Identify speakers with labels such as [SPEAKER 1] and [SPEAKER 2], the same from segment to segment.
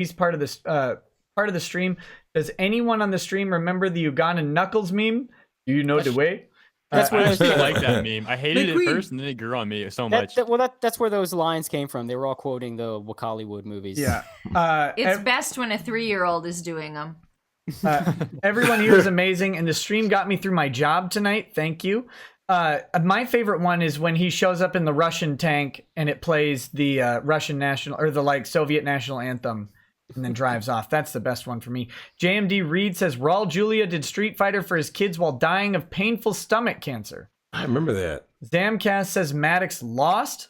[SPEAKER 1] He's part of this part of the stream. Does anyone on the stream remember the Ugandan Knuckles meme? Do you know the way?
[SPEAKER 2] That's where
[SPEAKER 3] I
[SPEAKER 2] those,
[SPEAKER 3] actually like that meme. I hated it first, and then it grew on me so much.
[SPEAKER 2] that's where those lines came from. They were all quoting the Wakaliwood movies.
[SPEAKER 1] Yeah.
[SPEAKER 4] It's best when a 3-year-old is doing them.
[SPEAKER 1] Everyone here is amazing, and the stream got me through my job tonight. Thank you. My favorite one is when he shows up in the Russian tank and it plays the Russian national or the Soviet national anthem and then drives off. That's the best one for me. JMD Reed says Raul Julia did Street Fighter for his kids while dying of painful stomach cancer.
[SPEAKER 5] I remember that.
[SPEAKER 1] Zamcast says Maddox lost.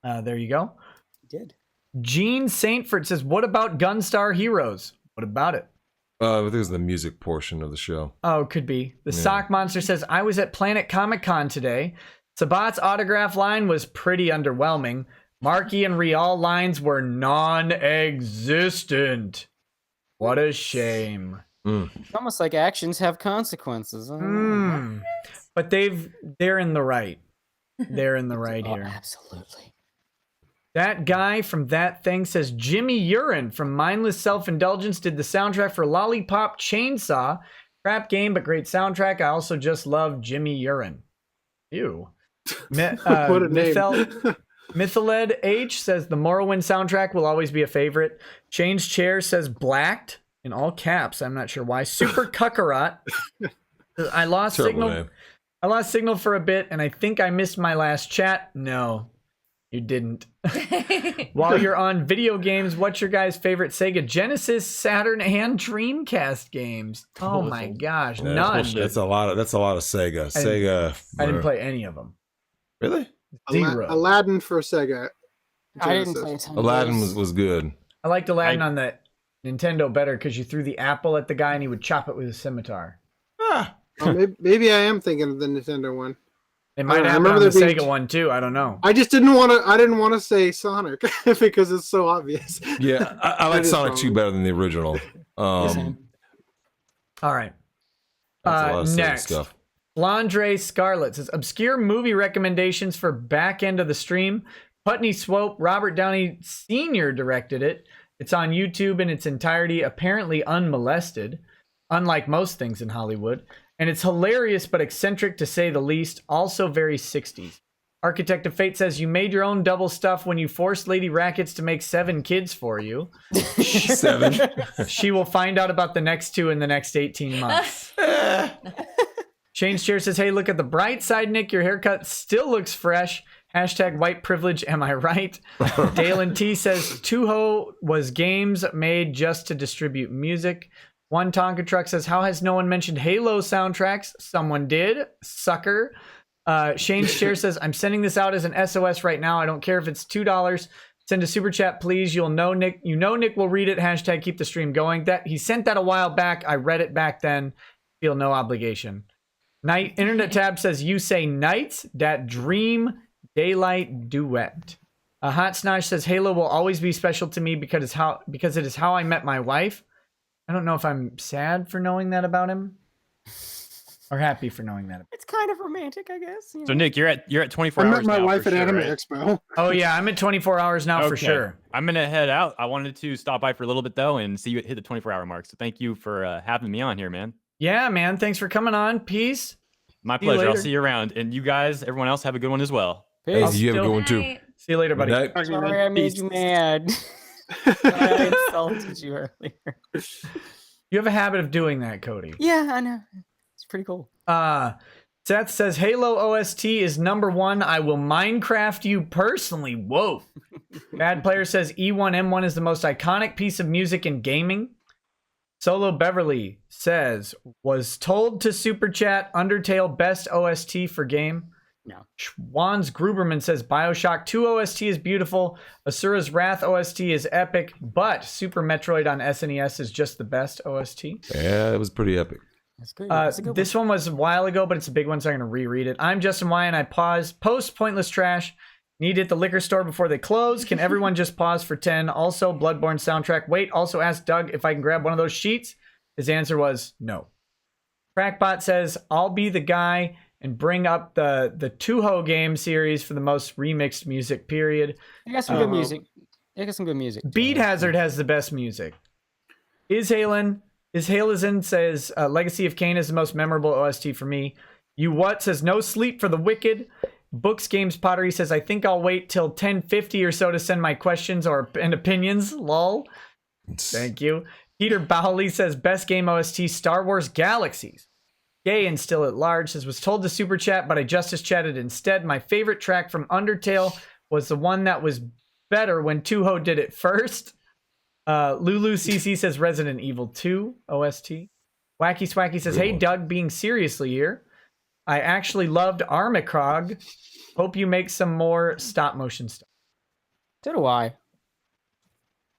[SPEAKER 1] There you go.
[SPEAKER 2] He did.
[SPEAKER 1] Gene Saintford says, what about Gunstar Heroes? What about it?
[SPEAKER 5] I think it was the music portion of the show.
[SPEAKER 1] Oh, could be. The Sock Monster says, I was at Planet Comic Con today. Sabat's autograph line was pretty underwhelming. Markey and Rial lines were non-existent. What a shame.
[SPEAKER 2] It's almost like actions have consequences.
[SPEAKER 1] But they're in the right. They're in the right here.
[SPEAKER 2] Absolutely.
[SPEAKER 1] That guy from That Thing says Jimmy Urine from Mindless Self-Indulgence did the soundtrack for Lollipop Chainsaw. Crap game, but great soundtrack. I also just love Jimmy Urine. Ew.
[SPEAKER 6] What a name.
[SPEAKER 1] Mythaled H says the Morrowind soundtrack will always be a favorite. Change Chair says Blacked in all caps. I'm not sure why. Super Cuckarat. I lost
[SPEAKER 5] Terrible
[SPEAKER 1] signal.
[SPEAKER 5] name.
[SPEAKER 1] I lost signal for a bit, and I think I missed my last chat. No. You didn't. While you're on video games, what's your guys' favorite Sega Genesis, Saturn, and Dreamcast games? Oh my gosh,
[SPEAKER 5] Yeah,
[SPEAKER 1] none.
[SPEAKER 5] That's a lot of Sega.
[SPEAKER 1] I didn't play any of them.
[SPEAKER 5] Really?
[SPEAKER 1] Zero.
[SPEAKER 6] Aladdin for Sega.
[SPEAKER 2] I didn't
[SPEAKER 6] Genesis.
[SPEAKER 2] play a ton of
[SPEAKER 5] Aladdin
[SPEAKER 2] those.
[SPEAKER 5] was good.
[SPEAKER 1] I liked Aladdin on the Nintendo better because you threw the apple at the guy and he would chop it with a scimitar.
[SPEAKER 6] Maybe I am thinking of the Nintendo one.
[SPEAKER 1] It might
[SPEAKER 6] I
[SPEAKER 1] happen
[SPEAKER 6] remember
[SPEAKER 1] on the
[SPEAKER 6] there being-
[SPEAKER 1] Sega one too. I don't know.
[SPEAKER 6] I just didn't want to. I didn't want to say Sonic because it's so obvious.
[SPEAKER 5] Yeah, I like
[SPEAKER 6] That is
[SPEAKER 5] Sonic
[SPEAKER 6] wrong.
[SPEAKER 5] 2 better than the original.
[SPEAKER 1] All right.
[SPEAKER 5] That's a lot of Sega
[SPEAKER 1] Next.
[SPEAKER 5] stuff.
[SPEAKER 1] Landre Scarlett says obscure movie recommendations for back end of the stream. Putney Swope, Robert Downey Sr. directed it. It's on YouTube in its entirety, apparently unmolested, unlike most things in Hollywood. And it's hilarious but eccentric to say the least, also very 60s. Architect of Fate says you made your own double stuff when you forced Lady Rackets to make 7 kids for you.
[SPEAKER 5] 7.
[SPEAKER 1] She will find out about the next 2 in the next 18 months. Change Chair says, hey, look at the bright side, Nick. Your haircut still looks fresh. Hashtag white privilege, am I right? Dale and T says, Toho was games made just to distribute music. One Tonka Truck says, how has no one mentioned Halo soundtracks? Someone did. Sucker. Shane's Chair says, I'm sending this out as an SOS right now. I don't care if it's $2. Send a super chat, please. You'll know Nick. You know Nick will read it. Hashtag keep the stream going. That he sent that a while back. I read it back then. Feel no obligation. Night Internet Tab says, you say nights, that dream daylight duet. Hot Snosh says, Halo will always be special to me because it is how I met my wife. I don't know if I'm sad for knowing that about him or happy for knowing that.
[SPEAKER 2] It's kind of romantic, I guess.
[SPEAKER 3] So Nick, you're at 24
[SPEAKER 6] I
[SPEAKER 3] hours
[SPEAKER 6] met my
[SPEAKER 3] now,
[SPEAKER 6] wife
[SPEAKER 3] for
[SPEAKER 6] at
[SPEAKER 3] sure,
[SPEAKER 6] Anime
[SPEAKER 3] right?
[SPEAKER 6] Expo.
[SPEAKER 1] Oh yeah, I'm at 24 hours now for
[SPEAKER 3] Okay.
[SPEAKER 1] sure.
[SPEAKER 3] I'm gonna head out. I wanted to stop by for a little bit though and see you hit the 24-hour mark. So thank you for having me on here, man.
[SPEAKER 1] Yeah, man. Thanks for coming on. Peace.
[SPEAKER 3] My
[SPEAKER 1] See you
[SPEAKER 3] pleasure. I'll
[SPEAKER 1] later.
[SPEAKER 3] see you around. And you guys, everyone else, have a good one as well.
[SPEAKER 5] Hey,
[SPEAKER 2] Peace.
[SPEAKER 5] you have a
[SPEAKER 1] still-
[SPEAKER 5] good one too.
[SPEAKER 4] Night.
[SPEAKER 1] See you later, buddy.
[SPEAKER 5] Good night.
[SPEAKER 2] Sorry I made you mad. I insulted you earlier.
[SPEAKER 1] You have a habit of doing that, Cody.
[SPEAKER 2] Yeah, I know. It's pretty cool.
[SPEAKER 1] Seth says Halo OST is #1. I will Minecraft you personally. Whoa. Bad Player says E1M1 is the most iconic piece of music in gaming. Solo Beverly says was told to super chat Undertale best OST for game.
[SPEAKER 2] No.
[SPEAKER 1] Schwans Gruberman says Bioshock 2 OST is beautiful. Asura's Wrath OST is epic, but Super Metroid on SNES is just the best OST.
[SPEAKER 5] Yeah, it was pretty epic.
[SPEAKER 2] That's good. That's a good
[SPEAKER 1] This one was a while ago, but it's a big one, so I'm going to reread it. I'm Justin Y, and I post pointless trash. Need it at the liquor store before they close. Can everyone just pause for 10? Also, Bloodborne soundtrack. Wait, also ask Doug if I can grab one of those sheets. His answer was no. Crackbot says, I'll be the guy and bring up the Toho game series for the most remixed music, period.
[SPEAKER 2] I got some good music. Yeah, get some good music.
[SPEAKER 1] Beat Hazard has the best music. Ishalen says Legacy of Kain is the most memorable OST for me. You What says no sleep for the wicked. Books Games Pottery says I think I'll wait till 10:50 or so to send my questions and opinions. Lol. Thank you. Peter Bowley says best game OST Star Wars Galaxies. Gay and still at large says was told to super chat, but I just chatted instead. My favorite track from Undertale was the one that was better when Tuho did it first. Lulu CC says Resident Evil 2 OST. Wacky Swacky says, hey Doug, being seriously here. I actually loved Armicrog. Hope you make some more stop motion stuff.
[SPEAKER 2] So do I.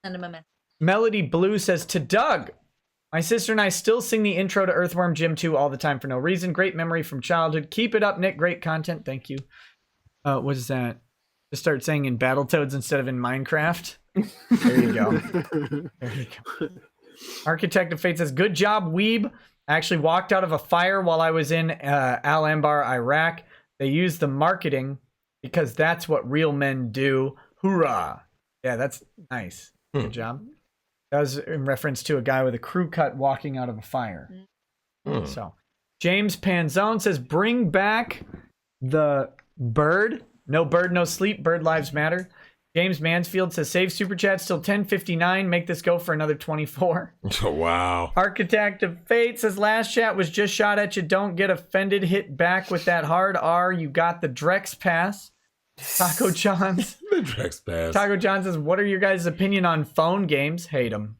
[SPEAKER 4] Send him a message.
[SPEAKER 1] Melody Blue says to Doug, my sister and I still sing the intro to Earthworm Jim 2 all the time for no reason. Great memory from childhood. Keep it up, Nick. Great content. Thank you. What is that? Just start saying in Battletoads instead of in Minecraft. There you go. There you go. Architect of Fate says, good job, Weeb. I actually walked out of a fire while I was in Al Anbar, Iraq. They used the marketing because that's what real men do. Hoorah. Yeah, that's nice. Good job. That was in reference to a guy with a crew cut walking out of a fire. So, James Panzone says, bring back the bird. No bird, no sleep. Bird lives matter. James Mansfield says, save Super Chat till 10:59. Make this go for another 24.
[SPEAKER 5] Oh, wow.
[SPEAKER 1] Architect of Fate says, last chat was just shot at you. Don't get offended. Hit back with that hard R. You got the Drex pass. Taco John's.
[SPEAKER 5] The Drex pass.
[SPEAKER 1] Taco John says, what are your guys' opinion on phone games? Hate them.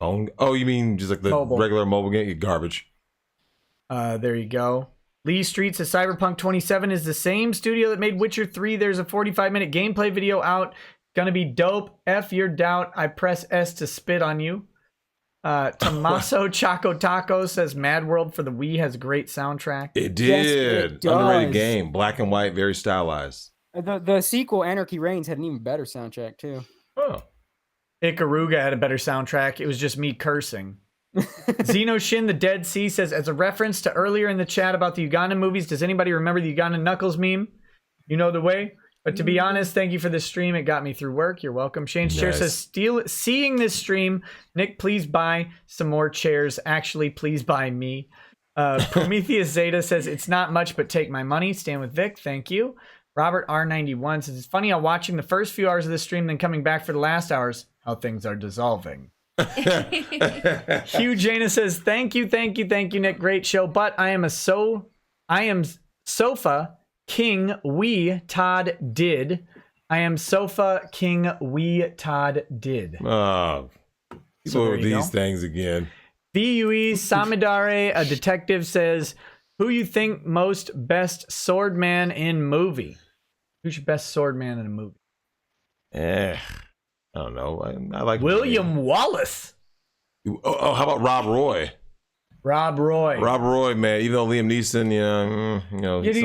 [SPEAKER 5] Phone? Oh, you mean just like the regular mobile game? Garbage.
[SPEAKER 1] There you go. Lee Street says Cyberpunk 27 is the same studio that made Witcher 3. There's a 45-minute gameplay video out. Gonna be dope. F your doubt. I press S to spit on you. Tommaso Choco Taco says Mad World for the Wii has a great soundtrack.
[SPEAKER 5] It did.
[SPEAKER 2] Yes, it does.
[SPEAKER 5] Underrated game. Black and white, very stylized.
[SPEAKER 2] The sequel, Anarchy Reigns, had an even better soundtrack, too.
[SPEAKER 5] Oh.
[SPEAKER 1] Ikaruga had a better soundtrack. It was just me cursing. Xeno Shin the Dead Sea says, as a reference to earlier in the chat about the Ugandan movies, does anybody remember the Ugandan Knuckles meme? You know the way? But to be honest, thank you for the stream. It got me through work. You're welcome. Shane's Chair says, seeing this stream, Nick, please buy some more chairs. Actually, please buy me. Prometheus Zeta says, it's not much, but take my money. Stand with Vic. Thank you. Robert R91 says, it's funny how watching the first few hours of the stream, then coming back for the last hours, how things are dissolving. Hugh Jana says, thank you, Nick. Great show. But I am Sofa King We Todd did. I am Sofa King We Todd did.
[SPEAKER 5] Oh, so these things again.
[SPEAKER 1] VUE Samidare, a detective, says, who you think most best swordman in movie? Who's your best swordman in a movie?
[SPEAKER 5] I don't know. I like
[SPEAKER 1] William Wallace.
[SPEAKER 5] Oh, how about Rob Roy?
[SPEAKER 1] Rob Roy, man. Even though Liam Neeson, you know. Yeah, do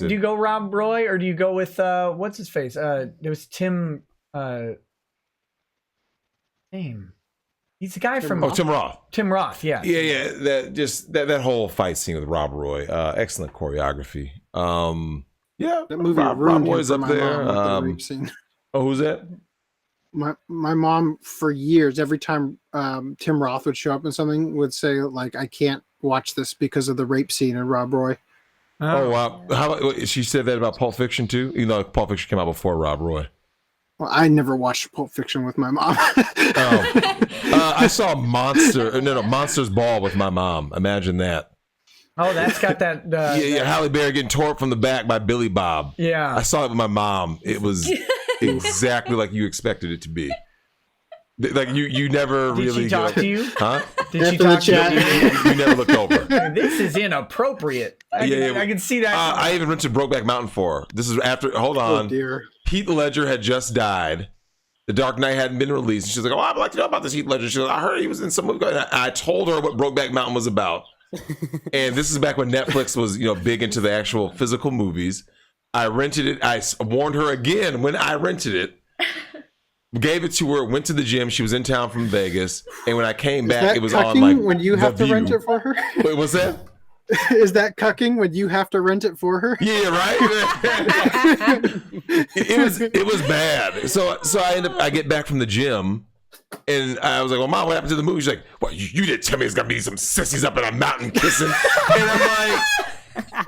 [SPEAKER 1] you go Rob Roy or do you go with what's his face? There was Tim. Name. He's the guy from
[SPEAKER 5] Tim Roth.
[SPEAKER 1] Tim Roth, yeah.
[SPEAKER 5] Yeah. That whole fight scene with Rob Roy, excellent choreography. Yeah,
[SPEAKER 6] That movie
[SPEAKER 5] Rob Roy's up there. Oh, who's that?
[SPEAKER 6] My mom for years, every time Tim Roth would show up in something, would say like, I can't watch this because of the rape scene in Rob Roy.
[SPEAKER 5] Oh wow! How about, she said that about Pulp Fiction too? You know, Pulp Fiction came out before Rob Roy.
[SPEAKER 6] Well, I never watched Pulp Fiction with my mom.
[SPEAKER 5] I saw Monsters Ball with my mom. Imagine that.
[SPEAKER 1] Oh, that's got that.
[SPEAKER 5] Yeah. Halle Berry getting tore up from the back by Billy Bob.
[SPEAKER 1] Yeah,
[SPEAKER 5] I saw it with my mom. It was exactly like you expected it to be. Like you never
[SPEAKER 1] Did
[SPEAKER 5] really
[SPEAKER 1] she talk to you?
[SPEAKER 5] Huh?
[SPEAKER 1] Did she talk to you?
[SPEAKER 5] You never looked over.
[SPEAKER 1] This is inappropriate. I can see that.
[SPEAKER 5] I even rented Brokeback Mountain for her. This is after. Hold on.
[SPEAKER 6] Oh dear.
[SPEAKER 5] Heath Ledger had just died. The Dark Knight hadn't been released. And she's like, "Oh, I'd like to know about this Heath Ledger." She's like, "I heard he was in some movie." And I told her what Brokeback Mountain was about. And this is back when Netflix was, big into the actual physical movies. I rented it. I warned her again when I rented it. Gave it to her. Went to the gym. She was in town from Vegas. And when I came back, it was on like
[SPEAKER 6] when you have to rent it for her.
[SPEAKER 5] Wait, what's that?
[SPEAKER 6] Is that cucking when you have to rent it for her?
[SPEAKER 5] Yeah, right. it was bad. So I get back from the gym, and I was like, "Well, Mom, what happened to the movie?" She's like, "Well, you didn't tell me it's gonna be some sissies up in a mountain kissing." And I'm like,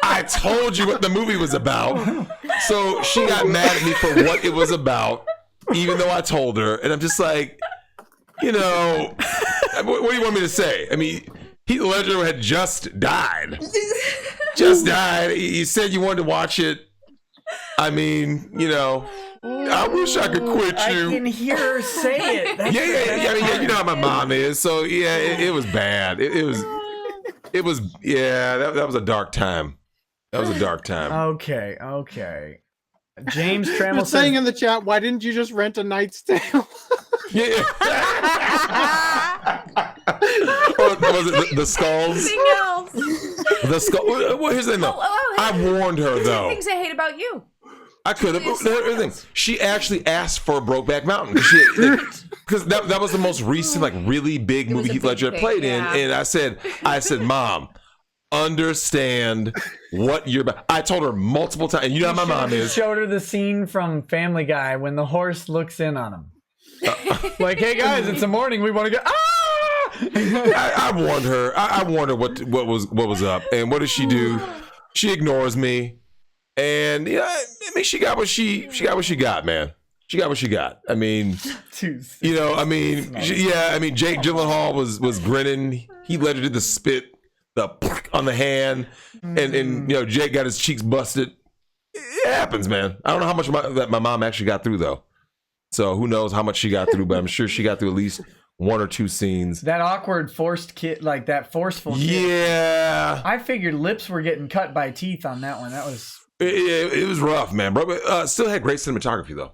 [SPEAKER 5] "I told you what the movie was about." So she got mad at me for what it was about, even though I told her. And I'm just like, what do you want me to say? I mean, Heath Ledger had just died. Just died. You said you wanted to watch it. I mean, I wish I could quit you.
[SPEAKER 1] I can hear her say it. That's
[SPEAKER 5] Yeah. I mean, you know how my mom is. So yeah, it was bad. It was. Yeah. That was a dark time. That was a dark time.
[SPEAKER 1] Okay. James Trammell
[SPEAKER 6] Just saying
[SPEAKER 1] says,
[SPEAKER 6] in the chat, why didn't you just rent A Knight's Tale?
[SPEAKER 5] Yeah. Or was it the skulls?
[SPEAKER 4] Anything else?
[SPEAKER 5] The skull. Well, here's the thing, though. I warned her, though.
[SPEAKER 4] Things I hate about you.
[SPEAKER 5] I could have. Here's the thing. She actually asked for Brokeback Mountain because that was the most recent, like, really big
[SPEAKER 4] It was
[SPEAKER 5] movie
[SPEAKER 4] a
[SPEAKER 5] Heath
[SPEAKER 4] big
[SPEAKER 5] Ledger
[SPEAKER 4] thing,
[SPEAKER 5] played
[SPEAKER 4] yeah.
[SPEAKER 5] in, and I said, Mom, understand what you're about. I told her multiple times, and you know how my mom is.
[SPEAKER 1] showed her the scene from Family Guy when the horse looks in on him. Like, hey guys, it's the morning. We want to go. Ah!
[SPEAKER 5] I warned her. I warned her what was up, and what does she do? She ignores me, and I mean, she got what she got, man. She got what she got. I mean, Jake Gyllenhaal was grinning. Heath Ledger did the spit, the on the hand, and Jake got his cheeks busted. It happens, man. I don't know how much that my mom actually got through though. So who knows how much she got through, but I'm sure she got through at least one or two scenes.
[SPEAKER 1] That awkward forced kid, like that forceful kid.
[SPEAKER 5] Yeah.
[SPEAKER 1] I figured lips were getting cut by teeth on that one. That was...
[SPEAKER 5] It was rough, man. Bro, but still had great cinematography, though.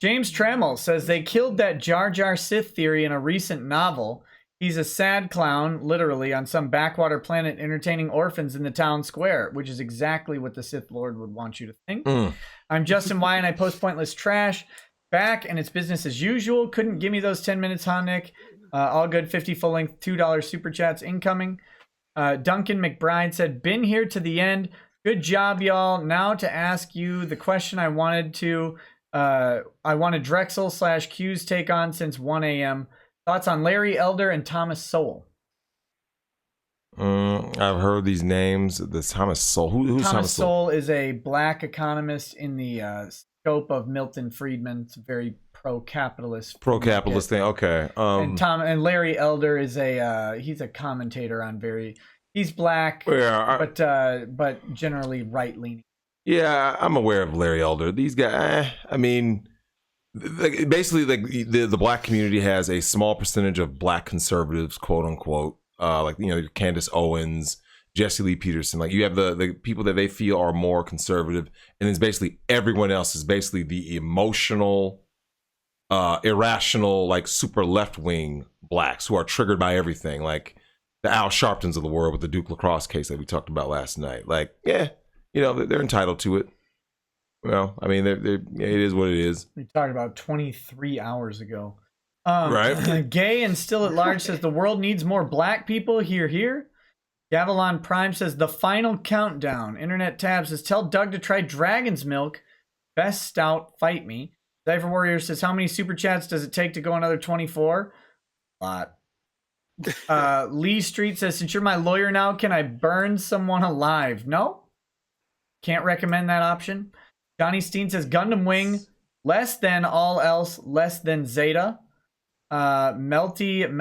[SPEAKER 1] James Trammell says they killed that Jar Jar Sith theory in a recent novel. He's a sad clown, literally, on some backwater planet entertaining orphans in the town square, which is exactly what the Sith Lord would want you to think. I'm Justin Y, and I post pointless trash. Back, and it's business as usual. Couldn't give me those 10 minutes, huh, Nick? All good. 50 full-length $2 super chats incoming. Duncan McBride said, been here to the end. Good job, y'all. Now to ask you the question I wanted Drexel / Q's take on since 1 a.m. Thoughts on Larry Elder and Thomas Sowell?
[SPEAKER 5] I've heard these names. This Thomas Sowell. Who's Thomas
[SPEAKER 1] Sowell? Is a black economist in the scope of Milton Friedman. It's a very pro-capitalist
[SPEAKER 5] thing. Okay.
[SPEAKER 1] And Larry Elder is he's a commentator on he's black, but generally right-leaning.
[SPEAKER 5] Yeah, I'm aware of Larry Elder. These guys, I mean, basically, the black community has a small percentage of black conservatives, quote unquote, Candace Owens, Jesse Lee Peterson. Like, you have the people that they feel are more conservative, and then basically everyone else is basically the emotional, irrational, like super left wing blacks who are triggered by everything, like the Al Sharptons of the world with the Duke lacrosse case that we talked about last night. Like, yeah, they're entitled to it. Well, I mean, it is what it is.
[SPEAKER 1] We talked about 23 hours ago.
[SPEAKER 5] Right.
[SPEAKER 1] Gay and still at large says the world needs more black people. Here. Gavilon Prime says the final countdown. Internet Tab says tell Doug to try Dragon's Milk. Best stout, fight me. Cypher Warrior says how many super chats does it take to go another 24? A lot. Lee Street says since you're my lawyer now, can I burn someone alive? No. Can't recommend that option. Johnny Steen says Gundam Wing, less than all else, less than Zeta. Melromax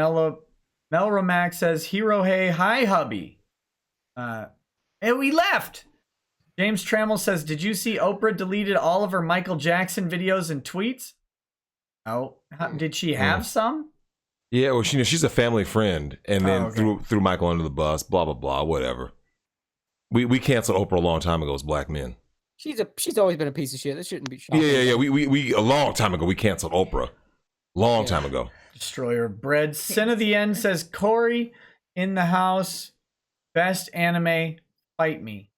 [SPEAKER 1] says Hero Hey, hi hubby. And we left. James Trammell says, did you see Oprah deleted all of her Michael Jackson videos and tweets? Oh, did she have some?
[SPEAKER 5] Yeah, well, she's a family friend, and then threw Michael under the bus. Blah blah blah. Whatever. We canceled Oprah a long time ago as black men.
[SPEAKER 2] She's always been a piece of shit. That shouldn't be shocking.
[SPEAKER 5] Yeah. We a long time ago we canceled Oprah. Long time ago.
[SPEAKER 1] Destroyer of Bread. Sin of the End says Corey in the house. Best anime. Fight me.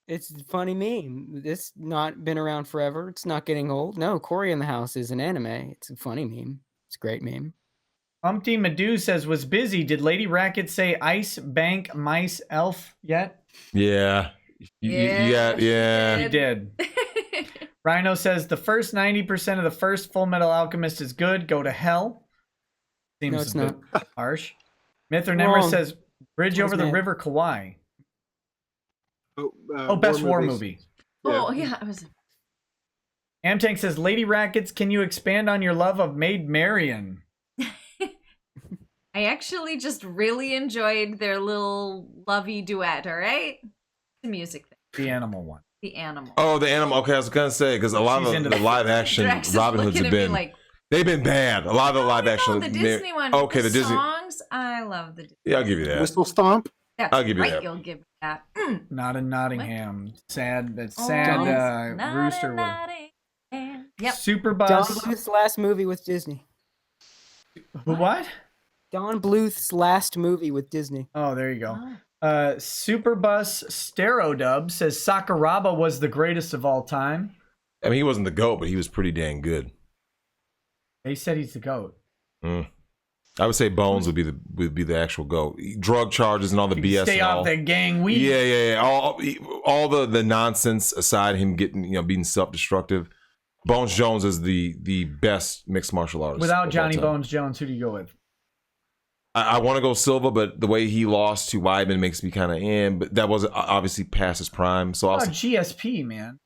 [SPEAKER 2] It's a funny meme. It's not been around forever. It's not getting old. No, Corey in the House is an anime. It's a funny meme. It's a great meme.
[SPEAKER 1] Humpty Madoo says, was busy. Did Lady Racket say ice, bank, mice, elf yet?
[SPEAKER 5] Yeah. You got, yeah.
[SPEAKER 1] He did. Rhino says, the first 90% of the first Full Metal Alchemist is good. Go to hell. Seems
[SPEAKER 2] No, it's
[SPEAKER 1] a bit harsh. Myth or Never
[SPEAKER 2] Wrong.
[SPEAKER 1] says, Bridge over the
[SPEAKER 2] man.
[SPEAKER 1] River Kauai.
[SPEAKER 6] Oh,
[SPEAKER 1] Best war
[SPEAKER 6] movies.
[SPEAKER 1] movie.
[SPEAKER 4] Oh yeah, I was.
[SPEAKER 1] Amtank says, Lady Rackets, can you expand on your love of Maid Marian?
[SPEAKER 4] I actually just really enjoyed their little lovey duet. All right, the music thing,
[SPEAKER 1] The animal one.
[SPEAKER 4] the animal.
[SPEAKER 5] Oh, the animal. Okay, I was gonna say because a lot
[SPEAKER 1] She's
[SPEAKER 5] of
[SPEAKER 1] into
[SPEAKER 5] the
[SPEAKER 1] the-
[SPEAKER 5] live action
[SPEAKER 4] Drax is
[SPEAKER 5] Robin Hoods
[SPEAKER 4] looking
[SPEAKER 5] have
[SPEAKER 4] at me
[SPEAKER 5] been
[SPEAKER 4] like,
[SPEAKER 5] they've been bad. A lot of the live
[SPEAKER 4] no,
[SPEAKER 5] action.
[SPEAKER 4] the Disney one.
[SPEAKER 5] Okay, the Disney.
[SPEAKER 4] songs. I love the.
[SPEAKER 5] Yeah, I'll give you that.
[SPEAKER 6] Whistle Stomp.
[SPEAKER 4] That's
[SPEAKER 5] I'll give you
[SPEAKER 4] right,
[SPEAKER 5] that.
[SPEAKER 4] You'll give me that.
[SPEAKER 1] Not in Nottingham. Sad. That
[SPEAKER 4] Oh,
[SPEAKER 1] sad
[SPEAKER 4] yes. Not
[SPEAKER 1] rooster
[SPEAKER 4] in
[SPEAKER 1] would.
[SPEAKER 4] Nottingham. Yep.
[SPEAKER 1] Super
[SPEAKER 2] Don
[SPEAKER 1] Bus.
[SPEAKER 2] Bluth's last movie with Disney.
[SPEAKER 1] What?
[SPEAKER 2] Don Bluth's last movie with Disney.
[SPEAKER 1] Oh, there you go.
[SPEAKER 4] Oh.
[SPEAKER 1] Superbus Stereodub says Sakuraba was the greatest of all time.
[SPEAKER 5] I mean, he wasn't the GOAT, but he was pretty dang good.
[SPEAKER 1] They said he's the GOAT.
[SPEAKER 5] I would say Bones would be the actual GOAT. Drug charges and all the BS.
[SPEAKER 1] Stay
[SPEAKER 5] and
[SPEAKER 1] off
[SPEAKER 5] all.
[SPEAKER 1] that gang weed.
[SPEAKER 5] Yeah. All the nonsense aside, him getting being self-destructive. Bones Jones is the best mixed martial artist.
[SPEAKER 1] Without
[SPEAKER 5] of all
[SPEAKER 1] Johnny
[SPEAKER 5] time.
[SPEAKER 1] Bones Jones, who do you go with?
[SPEAKER 5] I want to go Silva, but the way he lost to Weidman makes me kind of in. But that wasn't obviously past his prime. So
[SPEAKER 1] Oh,
[SPEAKER 5] also,
[SPEAKER 1] GSP, man.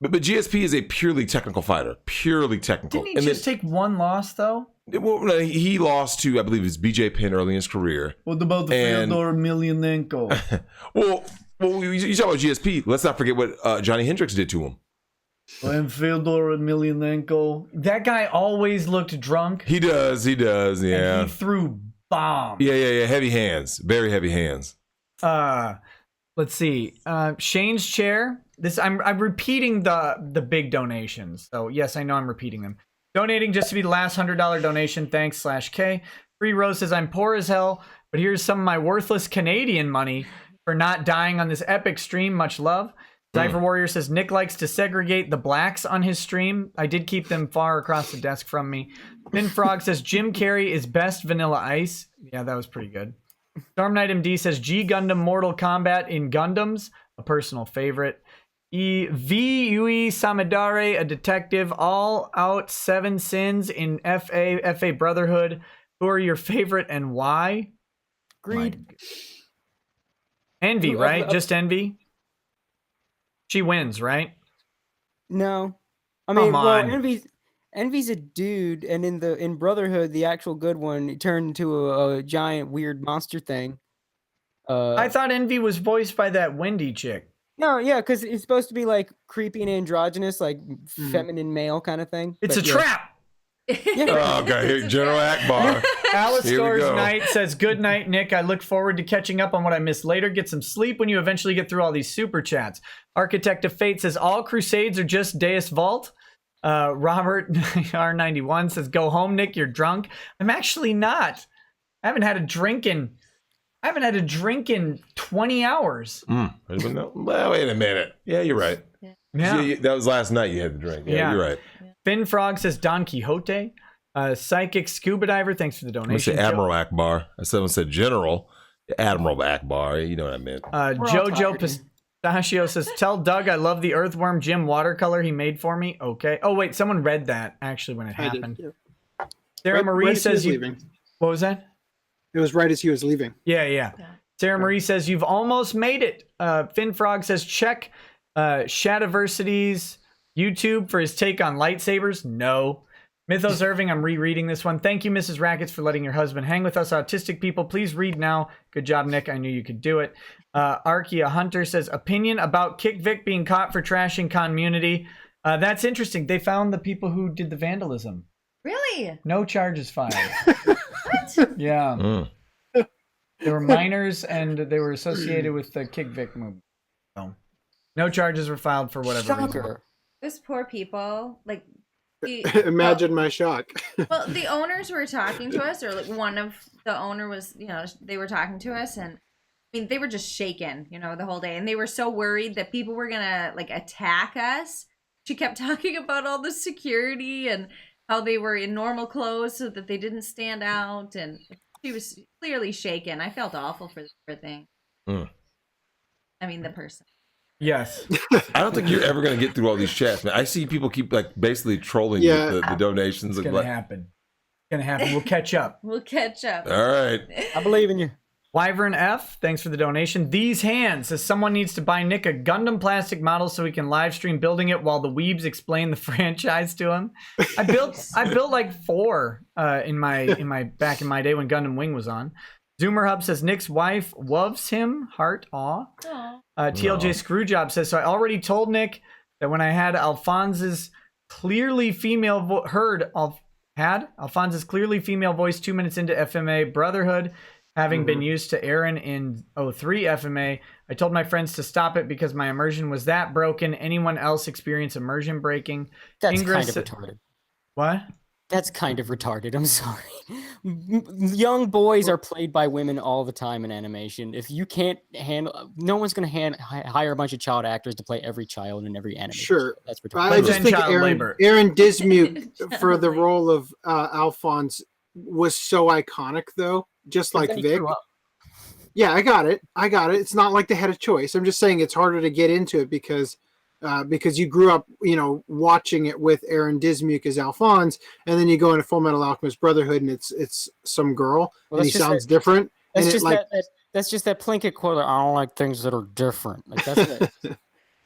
[SPEAKER 5] but GSP is a purely technical fighter. Purely technical.
[SPEAKER 1] Didn't he just take one loss, though?
[SPEAKER 5] Well, no, he lost to, I believe, it's BJ Penn early in his career.
[SPEAKER 1] What about the
[SPEAKER 5] And-
[SPEAKER 1] Fyodor Emelianenko?
[SPEAKER 5] Well, you talk about GSP. Let's not forget what Johnny Hendricks did to him.
[SPEAKER 1] And Fyodor Emelianenko. That guy always looked drunk.
[SPEAKER 5] He does, yeah.
[SPEAKER 1] And he threw bombs.
[SPEAKER 5] Yeah. Heavy hands. Very heavy hands.
[SPEAKER 1] Let's see. Shane's chair. This I'm repeating the big donations. So yes, I know I'm repeating them. Donating just to be the last $100 donation. Thanks /K. Free Rose says I'm poor as hell, but here's some of my worthless Canadian money for not dying on this epic stream. Much love. Cypher Warrior says Nick likes to segregate the blacks on his stream. I did keep them far across the desk from me. Finn Frog says Jim Carrey is best Vanilla Ice. Yeah, that was pretty good. Storm Knight MD says G Gundam Mortal Kombat in Gundams, a personal favorite. V Yui Samidare, a detective. All Out 7 Sins in FA Brotherhood. Who are your favorite and why?
[SPEAKER 2] Greed.
[SPEAKER 1] Envy, right? Just Envy. She wins, right?
[SPEAKER 2] No, I
[SPEAKER 1] Come
[SPEAKER 2] mean, well,
[SPEAKER 1] on.
[SPEAKER 2] Envy's a dude, and in Brotherhood, the actual good one, he turned into a giant weird monster thing.
[SPEAKER 1] I thought Envy was voiced by that Wendy chick.
[SPEAKER 2] No, yeah, because it's supposed to be like creepy and androgynous, like feminine male kind of thing.
[SPEAKER 1] It's
[SPEAKER 2] but
[SPEAKER 1] a
[SPEAKER 2] yeah.
[SPEAKER 1] trap.
[SPEAKER 5] Oh, okay. Here, General Akbar.
[SPEAKER 1] Alice
[SPEAKER 5] Here we
[SPEAKER 1] Stores
[SPEAKER 5] go.
[SPEAKER 1] Night says, good night, Nick. I look forward to catching up on what I missed later. Get some sleep when you eventually get through all these super chats. Architect of Fate says, all Crusades are just Deus Vault. Robert R91 says, go home, Nick. You're drunk. I'm actually not. I haven't had a drink in 20 hours.
[SPEAKER 5] Well, wait a minute. Yeah, you're right.
[SPEAKER 1] Yeah.
[SPEAKER 5] That was last night you had the drink. Yeah, you're right.
[SPEAKER 1] Finn Frog says Don Quixote. Psychic Scuba Diver, thanks for the
[SPEAKER 5] I'm going to
[SPEAKER 1] donation.
[SPEAKER 5] say Admiral Akbar. Someone said General. Admiral Akbar. You know what I meant.
[SPEAKER 1] Jojo Pistachio says, tell Doug I love the earthworm Jim watercolor he made for me. Okay. Oh, wait, someone read that actually when it
[SPEAKER 6] I did.
[SPEAKER 1] happened.
[SPEAKER 6] Yeah.
[SPEAKER 1] Sarah Marie
[SPEAKER 6] right as he was
[SPEAKER 1] says, you,
[SPEAKER 6] leaving.
[SPEAKER 1] what was that?
[SPEAKER 6] It was right as he was leaving.
[SPEAKER 1] Yeah. Sarah Marie says, you've almost made it. Finn Frog says, check Shadiversity's YouTube for his take on lightsabers. No. Mythos Irving, I'm rereading this one. Thank you, Mrs. Rackets, for letting your husband hang with us autistic people. Please read now. Good job, Nick. I knew you could do it. Arkia Hunter says, opinion about Kick Vic being caught for trashing community. That's interesting. They found the people who did the vandalism.
[SPEAKER 4] Really?
[SPEAKER 1] No charges filed.
[SPEAKER 4] What?
[SPEAKER 1] Yeah. They were minors and they were associated with the Kick Vic movement. So, no charges were filed for whatever reason.
[SPEAKER 2] Shocker.
[SPEAKER 4] Those poor people. Like,
[SPEAKER 6] Imagine my shock.
[SPEAKER 4] well, the owners were talking to us, or like one of the owner was, they were talking to us, and I mean, they were just shaken, the whole day, and they were so worried that people were gonna like attack us. She kept talking about all the security, and how they were in normal clothes so that they didn't stand out, and she was clearly shaken. I felt awful for the poor thing.
[SPEAKER 5] Mm.
[SPEAKER 4] I mean, the person.
[SPEAKER 1] Yes.
[SPEAKER 5] I don't think you're ever gonna get through all these chats, man. I see people keep like basically trolling
[SPEAKER 6] Yeah.
[SPEAKER 5] the donations.
[SPEAKER 1] It's
[SPEAKER 5] Like,
[SPEAKER 1] gonna happen. It's gonna happen. We'll catch up.
[SPEAKER 4] We'll catch up.
[SPEAKER 5] all right.
[SPEAKER 2] I believe in you.
[SPEAKER 1] Wyvern F, thanks for the donation. These hands says someone needs to buy Nick a Gundam plastic model so he can live stream building it while the weebs explain the franchise to him. I built like 4 in my back in my day when Gundam Wing was on. Zoomer Hub says Nick's wife loves him. Heart aw.
[SPEAKER 4] Aw.
[SPEAKER 1] TLJ Screwjob says, so I already told Nick that when I had Alphonse's clearly female Alphonse's clearly female voice 2 minutes into FMA Brotherhood, having been used to Aaron in 03 FMA, I told my friends to stop it because my immersion was that broken. Anyone else experience immersion breaking?
[SPEAKER 2] That's
[SPEAKER 1] Ingress
[SPEAKER 2] kind of
[SPEAKER 1] sa-
[SPEAKER 2] retarded.
[SPEAKER 1] What?
[SPEAKER 2] That's kind of retarded. I'm sorry. Young boys are played by women all the time in animation. If you can't handle, no one's going to hire a bunch of child actors to play every child in every animation.
[SPEAKER 6] Sure.
[SPEAKER 2] show. That's
[SPEAKER 6] I
[SPEAKER 2] retarded.
[SPEAKER 6] just think
[SPEAKER 1] child
[SPEAKER 6] Aaron
[SPEAKER 1] labor.
[SPEAKER 6] Dismuke for the role of Alphonse was so iconic, though. Just like
[SPEAKER 2] Then he
[SPEAKER 6] Vic.
[SPEAKER 2] grew up.
[SPEAKER 6] Yeah, I got it. It's not like they had a choice. I'm just saying it's harder to get into it because you grew up, watching it with Aaron Dismuke as Alphonse, and then you go into Full Metal Alchemist Brotherhood, and it's some girl,
[SPEAKER 2] Well,
[SPEAKER 6] and he
[SPEAKER 2] that's just
[SPEAKER 6] sounds different.
[SPEAKER 2] That's
[SPEAKER 6] And
[SPEAKER 2] just
[SPEAKER 6] it, like,
[SPEAKER 2] that's just that Plinkett quote. Like, I don't like things that are different. Like that's it.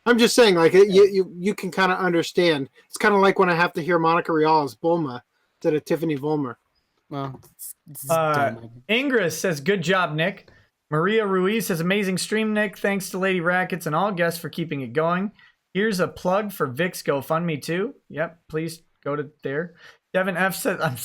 [SPEAKER 6] I'm just saying, like, you can kind of understand. It's kind of like when I have to hear Monica Rial's Bulma instead of Tiffany Vollmer.
[SPEAKER 2] Well, it's dumb.
[SPEAKER 1] Ingress says, good job, Nick. Maria Ruiz says, amazing stream, Nick. Thanks to Lady Rackets and all guests for keeping it going. Here's a plug for Vic's GoFundMe too. Yep, please go to there. Devin F says, I'm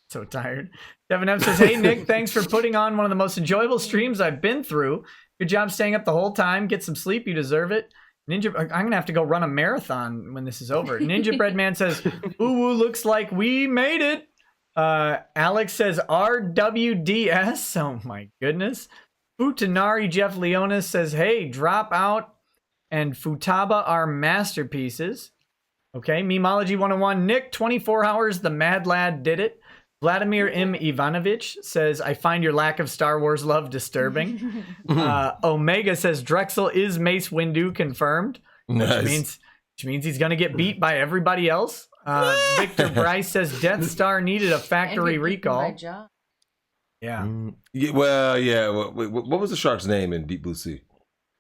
[SPEAKER 1] so tired. Devin F says, hey, Nick, thanks for putting on one of the most enjoyable streams I've been through. Good job staying up the whole time. Get some sleep. You deserve it. Ninja, I'm going to have to go run a marathon when this is over. Ninja Bread Man says, ooh, looks like we made it. Alex says RWDS. Oh my goodness. Futanari Jeff Leonis says, hey, drop out and Futaba are masterpieces. Okay. Memology 101. Nick, 24 hours. The Mad Lad did it. Vladimir M. Ivanovich says, I find your lack of Star Wars love disturbing. Omega says Drexel is Mace Windu confirmed.
[SPEAKER 5] Nice.
[SPEAKER 1] Which means he's going to get beat by everybody else. Victor Bryce says Death Star needed a factory
[SPEAKER 4] And get beaten by
[SPEAKER 1] recall.
[SPEAKER 4] John.
[SPEAKER 1] Yeah.
[SPEAKER 5] Yeah, well, yeah. What was the shark's name in Deep Blue Sea?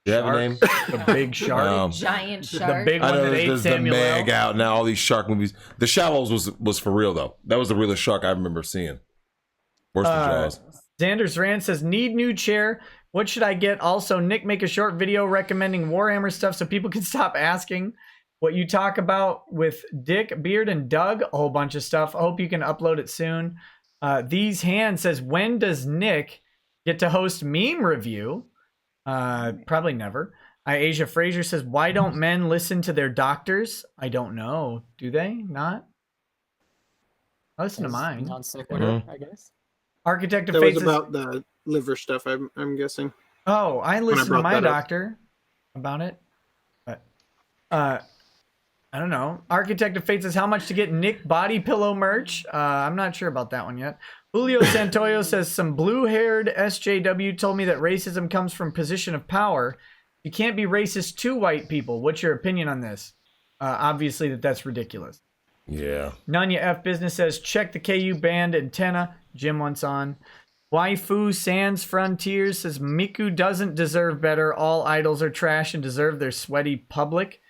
[SPEAKER 5] Do you have a name?
[SPEAKER 1] The big shark.
[SPEAKER 4] Giant
[SPEAKER 1] The
[SPEAKER 4] shark.
[SPEAKER 1] big
[SPEAKER 5] I
[SPEAKER 1] one
[SPEAKER 5] know
[SPEAKER 1] that ate
[SPEAKER 5] there's the
[SPEAKER 1] Samuel
[SPEAKER 5] Meg
[SPEAKER 1] L.
[SPEAKER 5] out now. All these shark movies. The Shallows was for real though. That was the realest shark I remember seeing. Worse than Jaws.
[SPEAKER 1] Xander's Rand says, need new chair. What should I get? Also, Nick, make a short video recommending Warhammer stuff so people can stop asking what you talk about with Dick, Beard, and Doug. A whole bunch of stuff. I hope you can upload it soon. These Hands says, when does Nick get to host meme review? Probably never. Asia Fraser says, why don't men listen to their doctors? I don't know. Do they not? I listen to mine.
[SPEAKER 2] Non sequitur, I guess.
[SPEAKER 1] Architect of
[SPEAKER 6] That
[SPEAKER 1] Fate
[SPEAKER 6] was
[SPEAKER 1] says,
[SPEAKER 6] about the liver stuff. I'm guessing.
[SPEAKER 1] oh, I listen to
[SPEAKER 6] brought
[SPEAKER 1] my
[SPEAKER 6] that up.
[SPEAKER 1] doctor about it. But I don't know. Architect of Fate says, how much to get Nick body pillow merch? I'm not sure about that one yet. Julio Santoyo says, some blue-haired SJW told me that racism comes from position of power. You can't be racist to white people. What's your opinion on this? Obviously that's ridiculous.
[SPEAKER 5] Yeah.
[SPEAKER 1] Nanya F Business says, check the KU band antenna. Jim wants on. Waifu Sans Frontiers says, Miku doesn't deserve better. All idols are trash and deserve their sweaty public.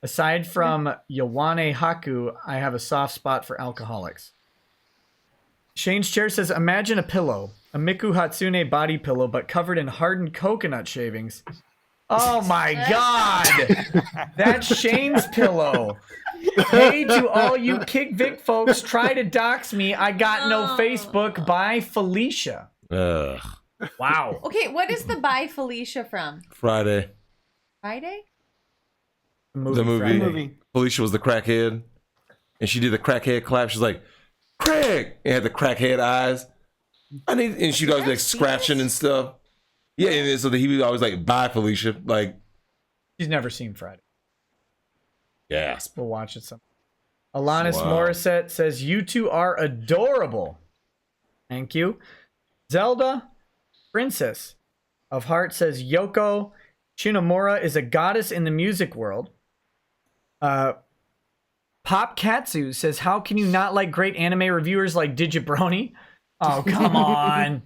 [SPEAKER 1] Aside from Yawane Haku, I have a soft spot for alcoholics. Shane's Chair says, imagine a pillow, a Miku Hatsune body pillow, but covered in hardened coconut shavings. Oh my God! That's Shane's pillow. Hey to all you Kick Vic folks, try to dox me. I got no Facebook. Bye, Felicia.
[SPEAKER 5] Ugh.
[SPEAKER 1] Wow.
[SPEAKER 4] Okay, what is the Bye Felicia from?
[SPEAKER 5] Friday.
[SPEAKER 4] Friday?
[SPEAKER 5] The movie.
[SPEAKER 1] Friday.
[SPEAKER 5] Felicia was the crackhead, and she did the crackhead clap. She's like, "Craig," and had the crackhead eyes. And she'd always like scratching and stuff. Yeah, and then, so that he was always like, "Bye, Felicia." Like,
[SPEAKER 1] She's never seen Friday.
[SPEAKER 5] yeah.
[SPEAKER 1] We'll watch it some. Alanis
[SPEAKER 5] Wow.
[SPEAKER 1] Morissette says, you two are adorable. Thank you. Zelda Princess of Heart says, Yoko Shinomura is a goddess in the music world. Pop Katsu says, how can you not like great anime reviewers like Digibroni? Oh, come on.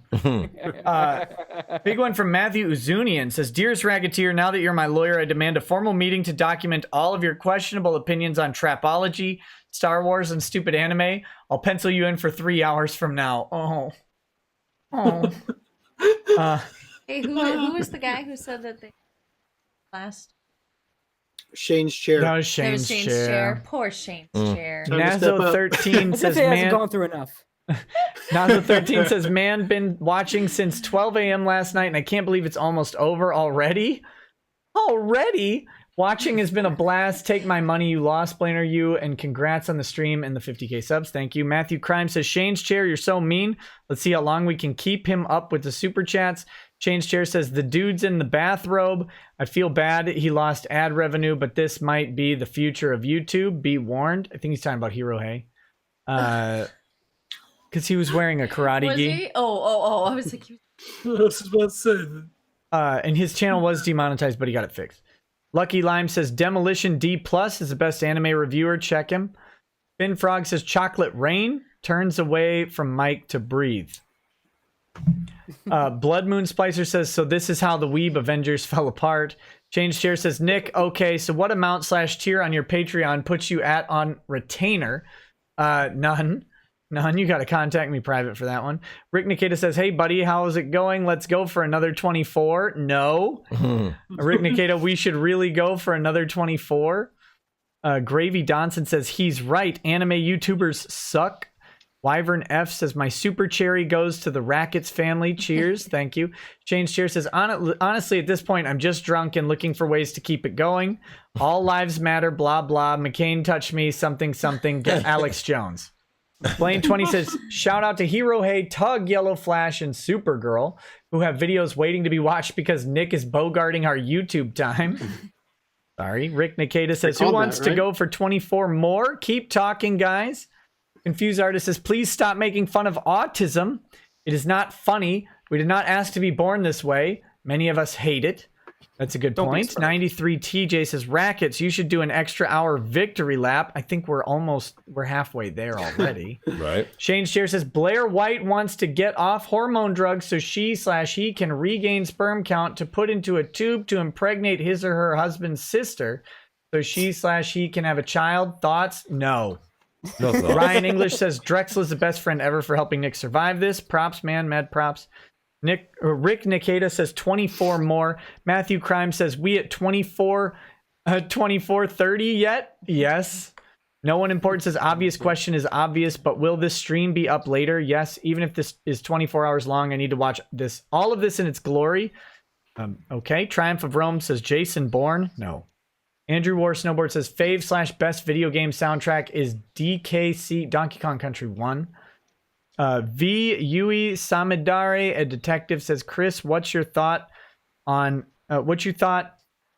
[SPEAKER 1] Big one from Matthew Uzunian says, Dearest Racketeer, now that you're my lawyer, I demand a formal meeting to document all of your questionable opinions on trapology, Star Wars, and stupid anime. I'll pencil you in for 3 hours from now. Oh.
[SPEAKER 4] Hey, who was the guy who said that they last?
[SPEAKER 6] Shane's chair.
[SPEAKER 1] That was
[SPEAKER 4] That
[SPEAKER 1] Shane's
[SPEAKER 4] was Shane's chair. Poor Shane's chair.
[SPEAKER 6] Time to step up.
[SPEAKER 1] Nazo13
[SPEAKER 2] As if
[SPEAKER 1] says,
[SPEAKER 2] he hasn't
[SPEAKER 1] man.
[SPEAKER 2] gone through enough.
[SPEAKER 1] Nazo13 says, man, been watching since 12 a.m. last night, and I can't believe it's almost over already. Already? Watching has been a blast. Take my money, you lawsplainer, you, and congrats on the stream and the 50k subs. Thank you. Matthew Crime says, Shane's chair, you're so mean. Let's see how long we can keep him up with the super chats. Shane's chair says, the dude's in the bathrobe. I feel bad he lost ad revenue, but this might be the future of YouTube. Be warned. I think he's talking about Hirohei. Because he was wearing a karate
[SPEAKER 4] Was
[SPEAKER 1] gi.
[SPEAKER 4] he? Oh! I was like,
[SPEAKER 1] And his channel was demonetized, but he got it fixed. Lucky Lime says Demolition D Plus is the best anime reviewer. Check him. Finn Frog says Chocolate Rain turns away from Mike to breathe. Blood Moon Splicer says, so this is how the Weeb Avengers fell apart. Change Chair says, Nick, okay, so what amount / tier on your Patreon puts you at on retainer? None. You got to contact me private for that one. Rick Nikita says, hey, buddy, how's it going? Let's go for another 24. No. Rick Nikita, we should really go for another 24. Gravy Donson says, he's right. Anime YouTubers suck. Wyvern F says, my super cherry goes to the Rackets family. Cheers. Thank you. Change Chair says, honestly, at this point, I'm just drunk and looking for ways to keep it going. All lives matter, blah, blah. McCain touched me, something. Get Alex Jones. Blaine 20 says, shout out to Hirohei, Tug, Yellow Flash, and Supergirl, who have videos waiting to be watched because Nick is bogarting our YouTube time. Sorry. Rick Nikita says, who wants to go for 24 more? Keep talking, guys. Confused Artist says, please stop making fun of autism. It is not funny. We did not ask to be born this way. Many of us hate it. That's a good point. 93 TJ says, Rackets, you should do an extra hour victory lap. I think we're halfway there already.
[SPEAKER 5] Right.
[SPEAKER 1] Shane's Chair says, Blair White wants to get off hormone drugs so she/he can regain sperm count to put into a tube to impregnate his or her husband's sister so she/he can have a child. Thoughts? No.
[SPEAKER 5] No thoughts.
[SPEAKER 1] Ryan English says, Drexel is the best friend ever for helping Nick survive this. Props, man. Mad props. Rick Nikita says 24 more. Matthew Crime says, we at 24:30 yet? Yes. No one important says, obvious question is obvious, but will this stream be up later? Yes. Even if this is 24 hours long, I need to watch all of this in its glory. Okay. Triumph of Rome says, Jason Bourne? No. Andrew War Snowboard says, fave/best video game soundtrack is DKC, Donkey Kong Country 1. V. Yui Samidare, a detective, says, Chris, what's your thought on